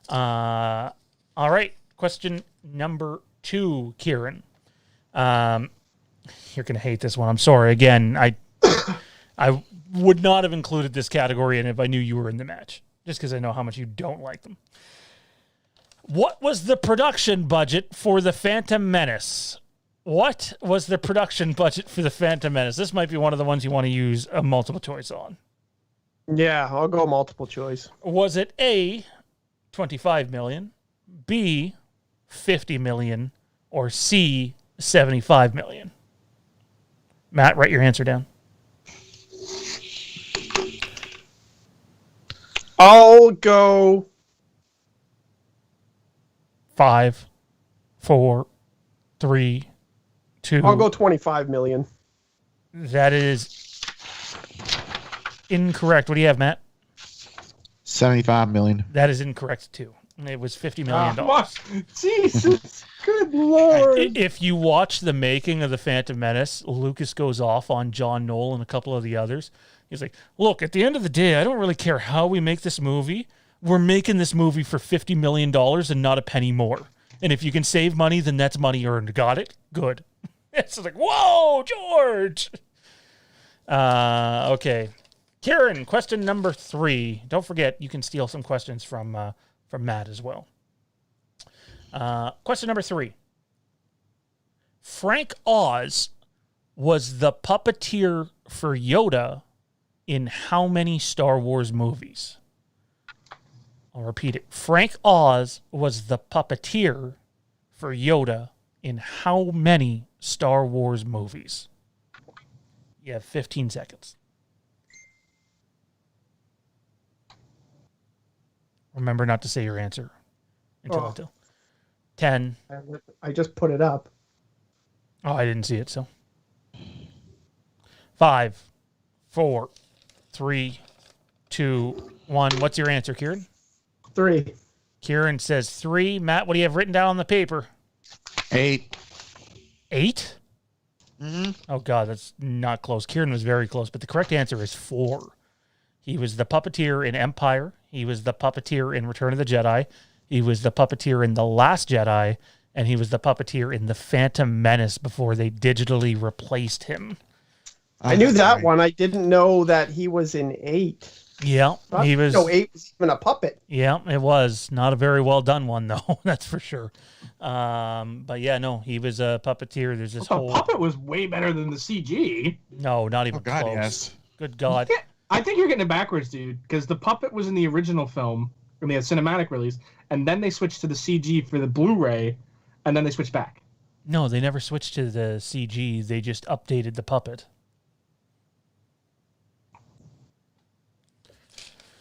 all right. Question number 2, Kieran. You're going to hate this one. I'm sorry. Again, I would not have included this category in if I knew you were in the match, just because I know how much you don't like them. What was the production budget for The Phantom Menace? What was the production budget for The Phantom Menace? This might be one of the ones you want to use a multiple choice on. Yeah, I'll go multiple choice. Was it A, 25 million, B, 50 million, or C, 75 million? Matt, write your answer down. I'll go 5, 4, 3, 2. I'll go 25 million. That is incorrect. What do you have, Matt? 75 million. That is incorrect too. It was $50 million. Jesus, good lord! If you watch the making of the Phantom Menace, Lucas goes off on John Knoll and a couple of the others. He's like, "Look, at the end of the day, I don't really care how we make this movie. We're making this movie for $50 million and not a penny more. And if you can save money, then that's money earned. Got it? Good." It's like, whoa, George. Okay. Kieran, question number 3. Don't forget, you can steal some questions from Matt as well. Question number 3. Frank Oz was the puppeteer for Yoda in how many Star Wars movies? I'll repeat it. Frank Oz was the puppeteer for Yoda in how many Star Wars movies? You have 15 seconds. Remember not to say your answer until 10. I just put it up. Oh, I didn't see it, so. 5, 4, 3, 2, 1. What's your answer, Kieran? 3. Kieran says 3. Matt, what do you have written down on the paper? 8. 8? Mm-hmm. Oh, God, that's not close. Kieran was very close, but the correct answer is 4. He was the puppeteer in Empire. He was the puppeteer in Return of the Jedi. He was the puppeteer in The Last Jedi. And he was the puppeteer in The Phantom Menace before they digitally replaced him. I knew that one. I didn't know that he was in 8. Yeah, he was. No, 8 was even a puppet. Yeah, it was not a very well done one though. That's for sure. But yeah, no, he was a puppeteer. There's this whole puppet was way better than the CG. No, not even God, close. yes. Good God. I think you're getting it backwards, dude. Because the puppet was in the original film, in the cinematic release, and then they switched to the CG for the Blu-ray, and then they switched back. No, they never switched to the CG. They just updated the puppet.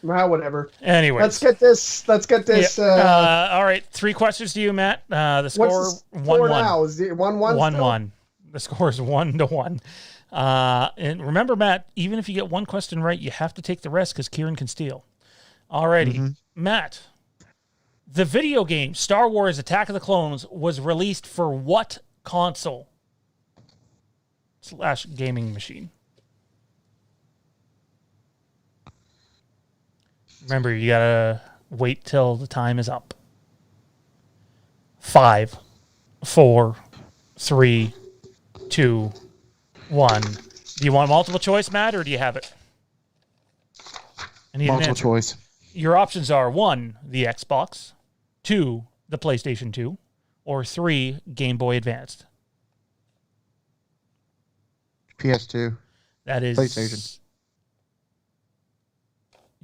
Well, whatever. Anyway, let's get this. Yeah. All right, 3 questions to you, Matt. The score 1-1. Now? Is it 1-1? 1-1. The score is 1-1. And remember, Matt, even if you get one question right, you have to take the rest because Kieran can steal. Alrighty, Matt. The video game Star Wars Attack of the Clones was released for what console / gaming machine? Remember, you gotta wait till the time is up. 5, 4, 3, 2, 1. Do you want multiple choice, Matt, or do you have it? I need Multiple choice. Your options are 1, the Xbox, 2, the PlayStation 2, or 3, Game Boy Advanced. PS2. That is PlayStation.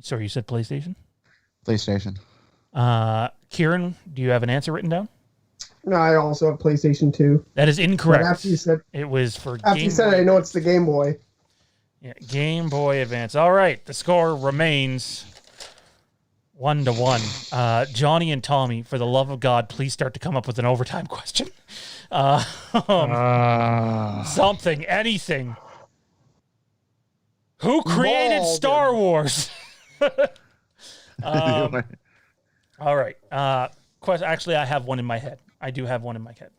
Sorry, you said PlayStation? PlayStation. Kieran, do you have an answer written down? No, I also have PlayStation 2. That is incorrect. But after you said it was for after you said it, I know it's the Game Boy. Yeah, Game Boy Advance. All right, the score remains 1-1. Johnny and Tommy, for the love of God, please start to come up with an overtime question. Something, anything. Who created Star Wars? All right. Actually, I have one in my head. I do have one in my head.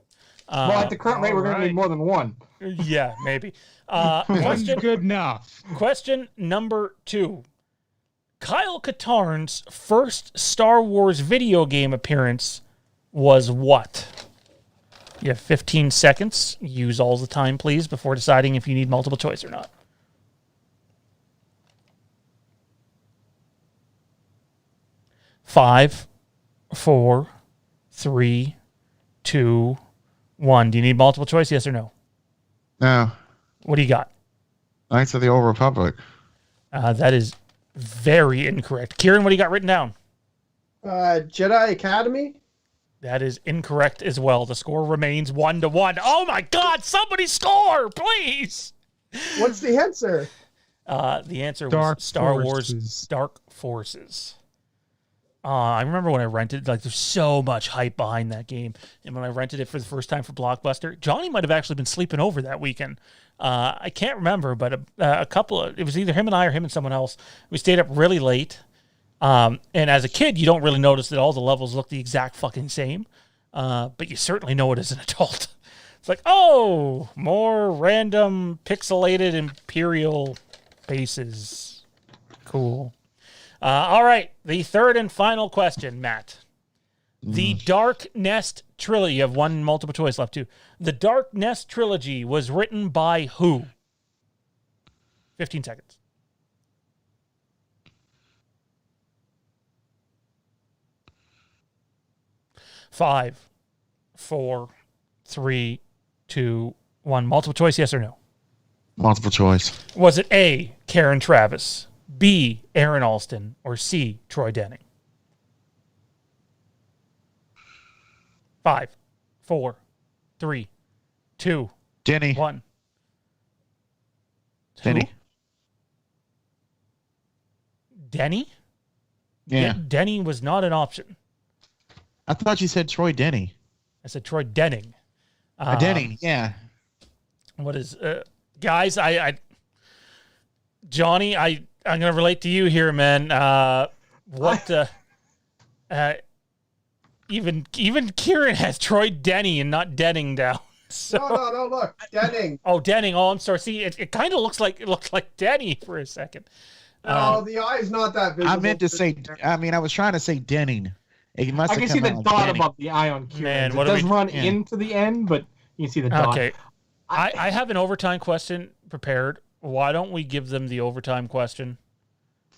Well, at the current rate, we're going to need more than one. Yeah, maybe. One's good enough. Question number 2. Kyle Katarn's first Star Wars video game appearance was what? You have 15 seconds. Use all the time, please, before deciding if you need multiple choice or not. 5, 4, 3, 2, 1. Do you need multiple choice? Yes or no? No. What do you got? Knights of the Old Republic. That is very incorrect. Kieran, what do you got written down? Jedi Academy. That is incorrect as well. The score remains 1-1. Oh my God! Somebody score, please. What's the answer? The answer Dark was Star Wars Forces. Dark Forces. I remember when I rented, like, there's so much hype behind that game. And when I rented it for the first time for Blockbuster, Johnny might have actually been sleeping over that weekend. I can't remember, but it was either him and I or him and someone else. We stayed up really late. And as a kid, you don't really notice that all the levels look the exact fucking same. But you certainly know it as an adult. It's like, oh, more random pixelated Imperial bases. Cool. All right, the third and final question, Matt. The Dark Nest trilogy. You have one multiple choice left, too. The Dark Nest trilogy was written by who? 15 seconds. 5, 4, 3, 2, 1. Multiple choice, yes or no? Multiple choice. Was it A, Karen Travis, B, Aaron Alston, or C, Troy Denning? 5, 4, 3, 2, Denny. 1. Denny. Denny? Yeah. Denny was not an option. I thought you said Troy Denny. I said Troy Denning. Denny, yeah. What is guys, Johnny, I'm gonna relate to you here, man. Even Kieran has Troy Denny and not Denning down. So, No, look, Denning. Oh, Denning. Oh, I'm sorry. See, it kind of looks like Denny for a second. No, the eye is not that visible. I meant to say, I was trying to say Denning. It must I have can come see the out dot Denny. above the eye on Kieran. Man, It what are does we- run yeah. into the end, but you can see the dot. Okay. I have an overtime question prepared. Why don't we give them the overtime question?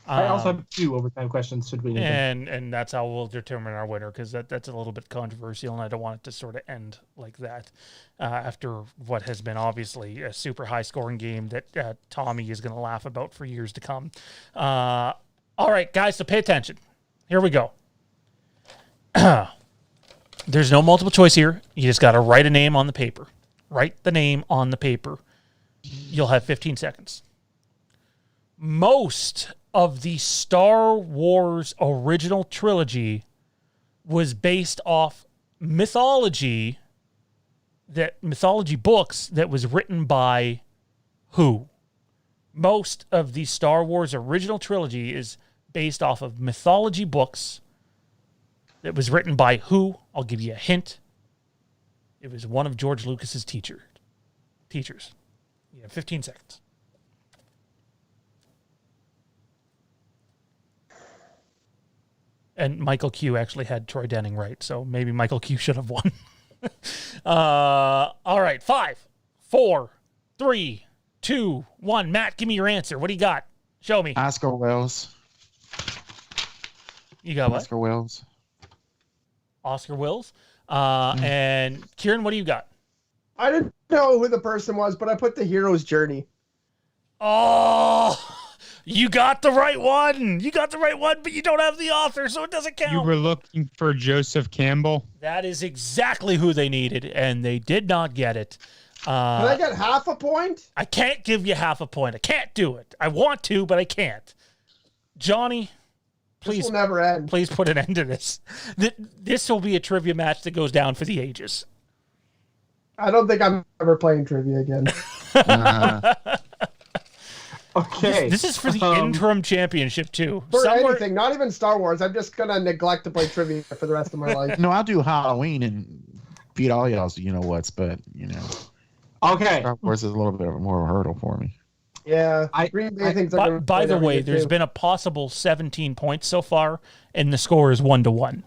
I also have 2 overtime questions. Should we? Need them. And that's how we'll determine our winner, because that's a little bit controversial, and I don't want it to sort of end like that after what has been obviously a super high-scoring game that Tommy is going to laugh about for years to come. All right, guys, so pay attention. Here we go. There's no multiple choice here. You just got to write a name on the paper. Write the name on the paper. You'll have 15 seconds. Most of the Star Wars original trilogy was based off mythology books that was written by who? Most of the Star Wars original trilogy is based off of mythology books that was written by who? I'll give you a hint. It was one of George Lucas's teachers. You have 15 seconds. And Michael Q actually had Troy Denning right, so maybe Michael Q should have won. All right, 5, 4, 3, 2, 1. Matt, give me your answer. What do you got? Show me. Oscar Wilde. You got what? Oscar Wilde. Oscar Wills. And Kieran, what do you got? I didn't know who the person was, but I put the hero's journey. Oh, you got the right one. You got the right one, but you don't have the author, so it doesn't count. You were looking for Joseph Campbell. That is exactly who they needed, and they did not get it. Can I get half a point? I can't give you half a point. I can't do it. I want to, but I can't. Johnny, This please, will never end. please put an end to this. This will be a trivia match that goes down for the ages. I don't think I'm ever playing trivia again. Okay. This is for the interim championship, too. For anything, not even Star Wars. I'm just going to neglect to play trivia for the rest of my life. No, I'll do Halloween and beat all y'all's you-know-whats, but, Okay. Star Wars is a little bit more of a hurdle for me. Yeah. Green Bay thinks I'm gonna By play the every way, year, there's too. been a possible 17 points so far, and the score is 1-1.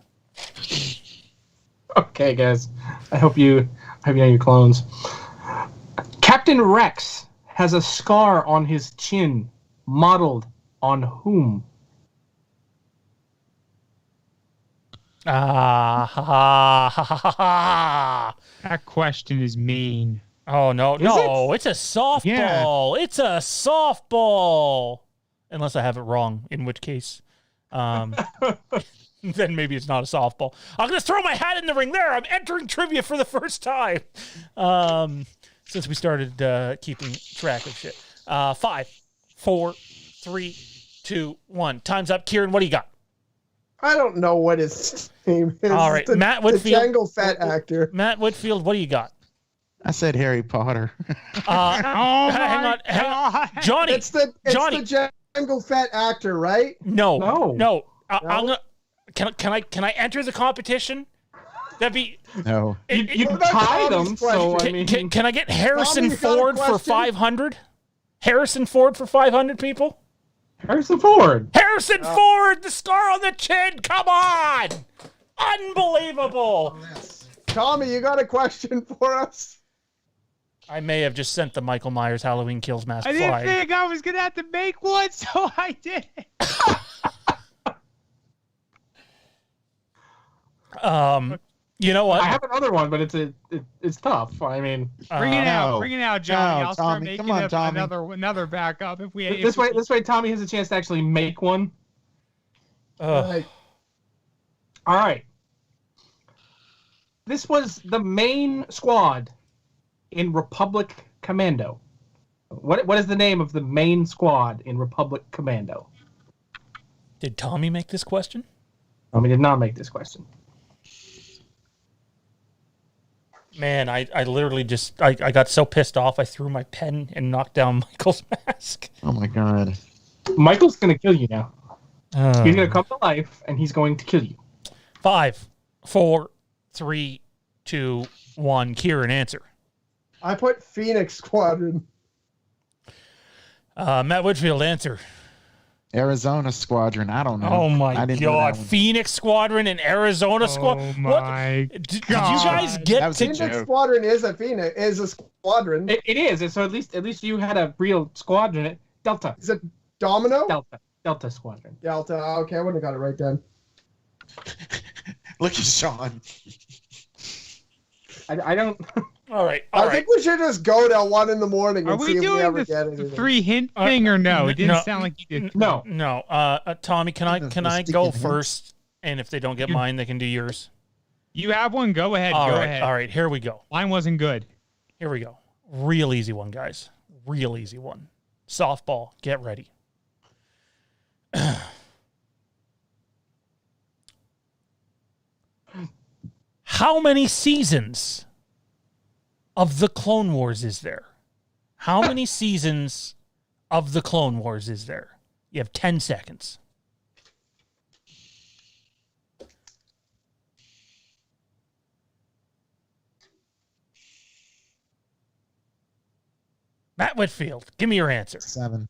Okay, guys. I hope you know your clones. Captain Rex has a scar on his chin, modeled on whom? Ah, ha, ha, ha, ha, ha. That question is mean. Oh, no, Is no, it's a softball. Yeah. It's a softball. unless I have it wrong, in which case, then maybe it's not a softball. I'm going to throw my hat in the ring there. I'm entering trivia for the first time since we started keeping track of shit. 5, 4, 3, 2, 1. Time's up. Kieran, what do you got? I don't know what his name is. All right, Matt Whitfield. The Jangle Fett actor. Matt Whitfield, what do you got? I said Harry Potter. Hang on. Johnny. It's the Jangle Fett actor, right? No. I'm gonna. Can I enter the competition? That'd be No. You tied them, so I mean. Can I get Harrison Tommy, you got a Ford for question? 500? Harrison Ford for 500 people? Harrison Ford. Harrison Ford, the scar on the chin. Come on! Unbelievable. Tommy, you got a question for us? I may have just sent the Michael Myers Halloween Kills mask I didn't flying. think I was gonna have to make one, so I did. You know what? I have another one, but it's tough. I mean, Bring it out, no. bring it out, Johnny. No, I'll start Tommy, making come on, Tommy. another backup if we. this way, Tommy has a chance to actually make one. Right. All right. This was the main squad in Republic Commando. What is the name of the main squad in Republic Commando? Did Tommy make this question? Tommy did not make this question. Man, I literally just I got so pissed off I threw my pen and knocked down Michael's mask. Oh my God. Michael's gonna kill you now. He's gonna come to life and he's going to kill you. 5, 4, 3, 2, 1. Kieran, answer. I put Phoenix Squadron. Matt Whitfield, answer. Arizona Squadron. I don't know. Oh my I didn't know God! that one. Phoenix Squadron and Arizona Squadron. Oh my Did you God. guys That get was a to? Phoenix joke. Squadron is a squadron. It is. And so at least you had a real squadron. Delta. Is it Domino? Delta Squadron. Delta. Okay, I wouldn't have got it right then. Look at Sean. I don't. All right. I think we should just go till 1 in the morning Are and we see if we doing ever the get anything. 3-hint thing or no? It didn't no. sound like you did. No. No, Tommy, can I Sticky go hints. first? And if they don't get mine, they can do yours. You have one. Go ahead. All go right. ahead. All right. Here we go. Mine wasn't good. Here we go. Real easy one, guys. Real easy one. Softball. Get ready. How many seasons of the Clone Wars is there? How many seasons of the Clone Wars is there? You have 10 seconds. Matt Whitfield, give me your answer. 7.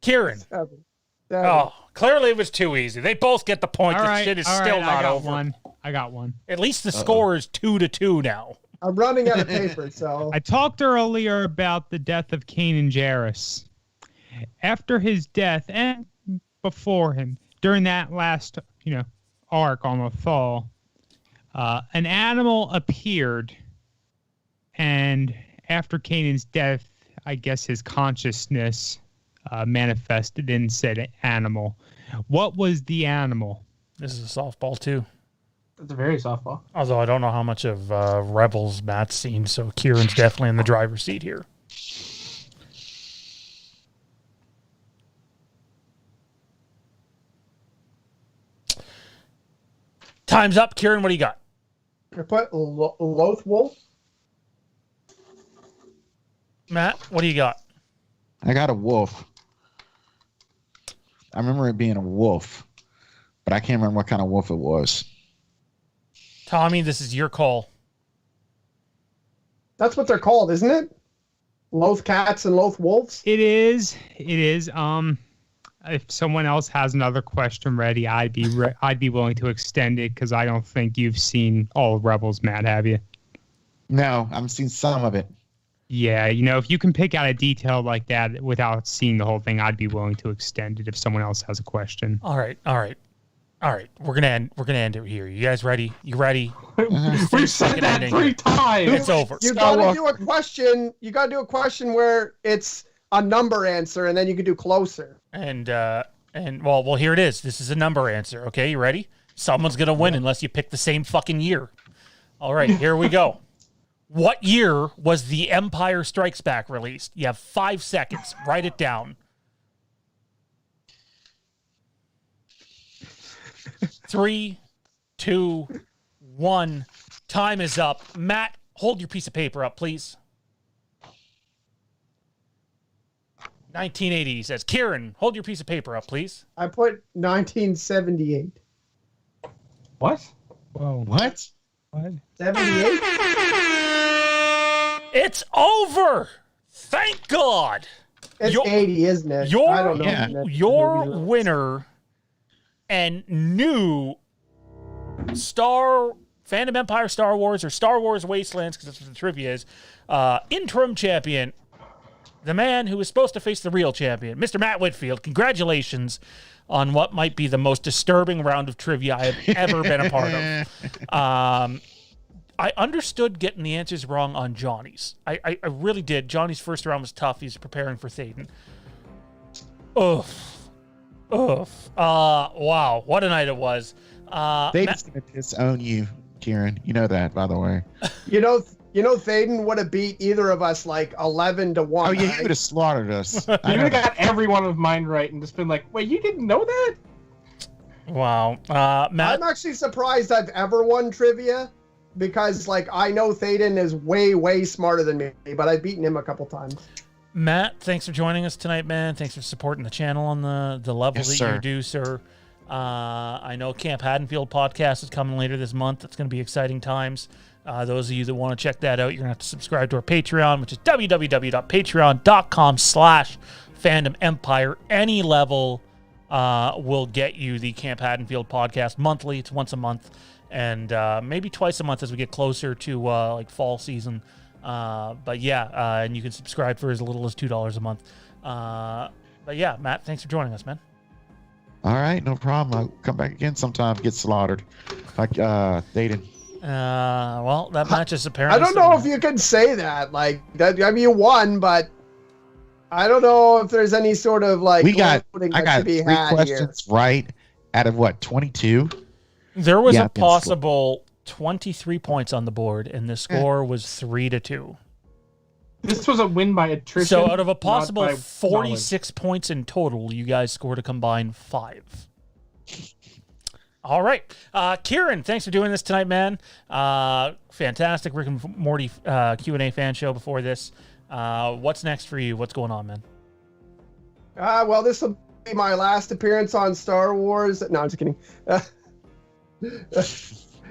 Kieran. 7. Oh, clearly it was too easy. They both get the point. All This right. shit is all still right, not I got over. I got one. At least the score is 2-2 now. I'm running out of paper, so I talked earlier about the death of Kanan Jarrus. After his death and before him, during that last, arc on the fall, an animal appeared, and after Kanan's death, I guess his consciousness manifested in said animal. What was the animal? This is a softball, too. It's a very softball. Although I don't know how much of Rebels Matt's seen, so Kieran's definitely in the driver's seat here. Time's up. Kieran, what do you got? I put Loth Wolf. Matt, what do you got? I got a wolf. I remember it being a wolf, but I can't remember what kind of wolf it was. Tommy, this is your call. That's what they're called, isn't it? Loth Cats and Loth Wolves? It is. If someone else has another question ready, I'd be willing to extend it because I don't think you've seen all of Rebels, Matt, have you? No, I've seen some of it. Yeah, if you can pick out a detail like that without seeing the whole thing, I'd be willing to extend it if someone else has a question. All right. We're gonna end it here. You guys ready? You ready? We've said that ending. 3 times. It's over. You gotta do a question. You gotta do a question where it's a number answer, and then you could do closer. And well, here it is. This is a number answer. Okay, you ready? Someone's gonna win unless you pick the same fucking year. All right, here we go. What year was The Empire Strikes Back released? You have 5 seconds. Write it down. 3, 2, 1. Time is up. Matt, hold your piece of paper up, please. 1980, he says. Kieran, hold your piece of paper up, please. I put 1978. What? Whoa. What? What? 78? It's over. Thank God. It's 80, isn't it? Your, I don't know. Yeah. your winner and new Fandom Empire Star Wars or Star Wars Wastelands, because that's what the trivia is, interim champion, the man who was supposed to face the real champion, Mr. Matt Whitfield. Congratulations on what might be the most disturbing round of trivia I have ever been a part of. I understood getting the answers wrong on Johnny's. I really did. Johnny's first round was tough. He's preparing for Thaden. Oof. Wow. What a night it was. They just gonna disown you, Kieran. You know that, by the way. You know, Thaden would have beat either of us like 11-1. Oh yeah, he would have slaughtered us. You would have got every one of mine right and just been like, wait, you didn't know that? Wow. Matt, I'm actually surprised I've ever won trivia because, like, I know Thaden is way, way smarter than me, but I've beaten him a couple times. Matt, thanks for joining us tonight, man. Thanks for supporting the channel on the level Yes, that sir. you do, sir. I know Camp Haddonfield podcast is coming later this month. It's going to be exciting times. Those of you that want to check that out, you're going to have to subscribe to our Patreon, which is www.patreon.com/FandomEmpire. Any level will get you the Camp Haddonfield podcast monthly. It's once a month, and maybe twice a month as we get closer to like fall season. But yeah, and you can subscribe for as little as $2 a month. But yeah, Matt, thanks for joining us, man. All right, no problem. I'll come back again sometime. Get slaughtered, like Thaden. Well, that match is apparently. I don't know if you can say that. Like, that, I mean, you won, but I don't know if there's any sort of like. I got should be 3 had questions right out of what 22. There was Yeah, a possible 23 points on the board, and the score was 3-2. This was a win by attrition. So out of a not possible by 46 points in total, you guys scored a combined 5. All right. Kieran, thanks for doing this tonight, man. Fantastic Rick and Morty Q&A fan show before this. What's next for you? What's going on, man? Well, this will be my last appearance on Star Wars. No, I'm just kidding.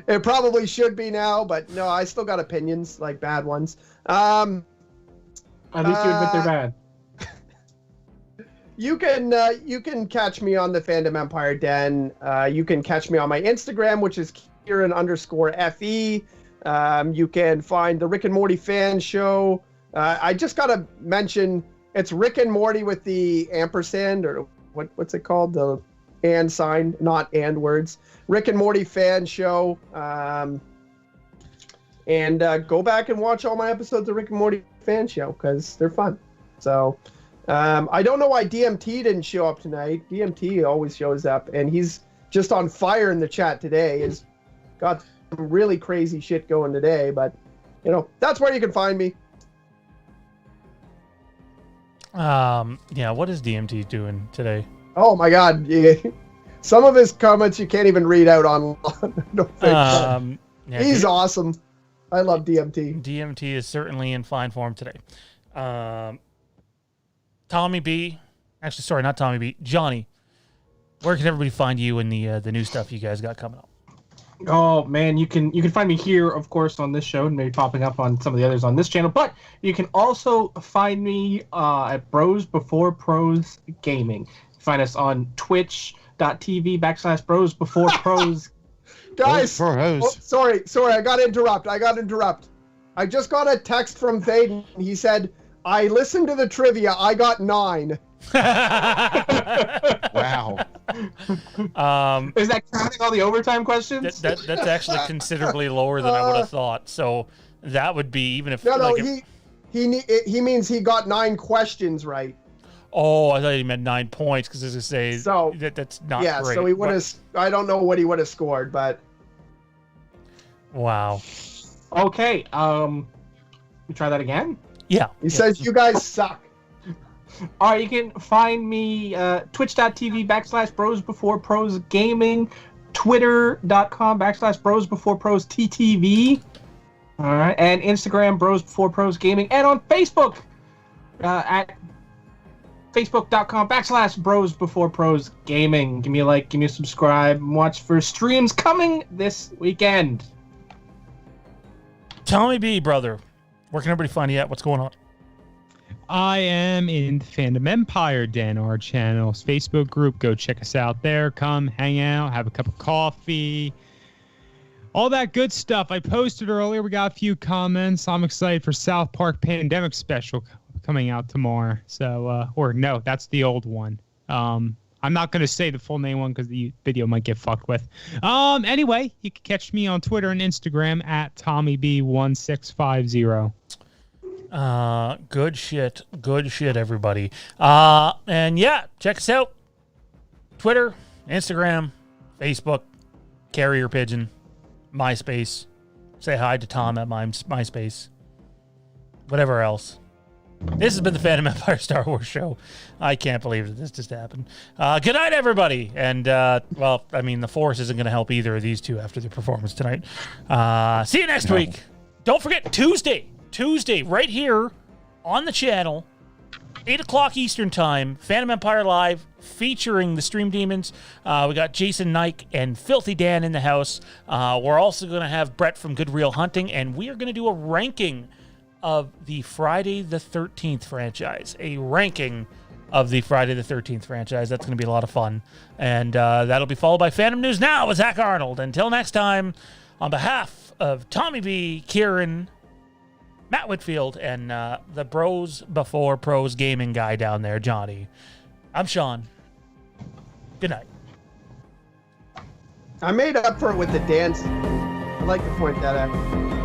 It probably should be now, but no, I still got opinions, like bad ones. At least you admit they're bad. You can catch me on the Fandom Empire Den. You can catch me on my Instagram, which is Kieran_FE. You can find the Rick and Morty fan show. I just gotta mention it's Rick and Morty with the ampersand, or what's it called? The and sign, not and words. Rick and Morty fan show. And go back and watch all my episodes of Rick and Morty fan show because they're fun. So I don't know why DMT didn't show up tonight. DMT always shows up, and he's just on fire in the chat today. He's got some really crazy shit going today, but you know, that's where you can find me. Yeah, what is DMT doing today? Oh my God. Yeah. Some of his comments you can't even read out on. Yeah, he's awesome. I love DMT. DMT is certainly in fine form today. Tommy B, actually, sorry, not Tommy B, Johnny. Where can everybody find you and the new stuff you guys got coming up? Oh man, you can find me here, of course, on this show, and maybe popping up on some of the others on this channel. But you can also find me at Bros Before Pros Gaming. Find us on Twitch.tv/Bros Before Pros. Guys, sorry, I got to interrupt. I just got a text from Vaden. He said, I listened to the trivia. I got 9. Wow. Is that counting all the overtime questions? That's actually considerably lower than I would have thought. So that would be, even if... No, like, He means he got 9 questions right. Oh, I thought he meant 9 points because as I say, So that's not yeah. great. So he would have. I don't know what he would have scored, but Wow. Okay. We try that again. Yeah. he says you guys suck. All right, you can find me twitch.tv/Bros Before Pros Gaming, twitter.com/Bros Before Pros TTV. All right, and Instagram Bros Before Pros Gaming, and on Facebook at facebook.com/Bros Before Pros Gaming. Give me a like, give me a subscribe, and watch for streams coming this weekend. Tommy B, brother, where can everybody find you at? What's going on? I am in the Fandom Empire Den, our channel's Facebook group. Go check us out there. Come hang out, have a cup of coffee, all that good stuff. I posted earlier. We got a few comments. I'm excited for South Park Pandemic Special coming out tomorrow. So, or no, that's the old one. I'm not going to say the full name one because the video might get fucked with. Anyway, you can catch me on Twitter and Instagram at TommyB1650. Good shit, everybody. And yeah, check us out. Twitter, Instagram, Facebook, Carrier Pigeon, MySpace. Say hi to Tom at MySpace. Whatever else. This has been the Phantom Empire Star Wars show. I can't believe that this just happened. Good night, everybody. And, well, I mean, the Force isn't going to help either of these two after their performance tonight. See you next week. Don't forget, Tuesday, right here on the channel, 8 o'clock Eastern Time, Phantom Empire Live, featuring the Stream Demons. We got Jason Nike and Filthy Dan in the house. We're also going to have Brett from Good Real Hunting, and we are going to do a ranking of the Friday the 13th franchise. A ranking of the Friday the 13th franchise. That's going to be a lot of fun. And that'll be followed by Phantom News Now with Zach Arnold. Until next time, on behalf of Tommy B, Kieran, Matt Whitfield, and the Bros Before Pros gaming guy down there, Johnny, I'm Sean. Good night. I made up for it with the dance. I'd like to point that out.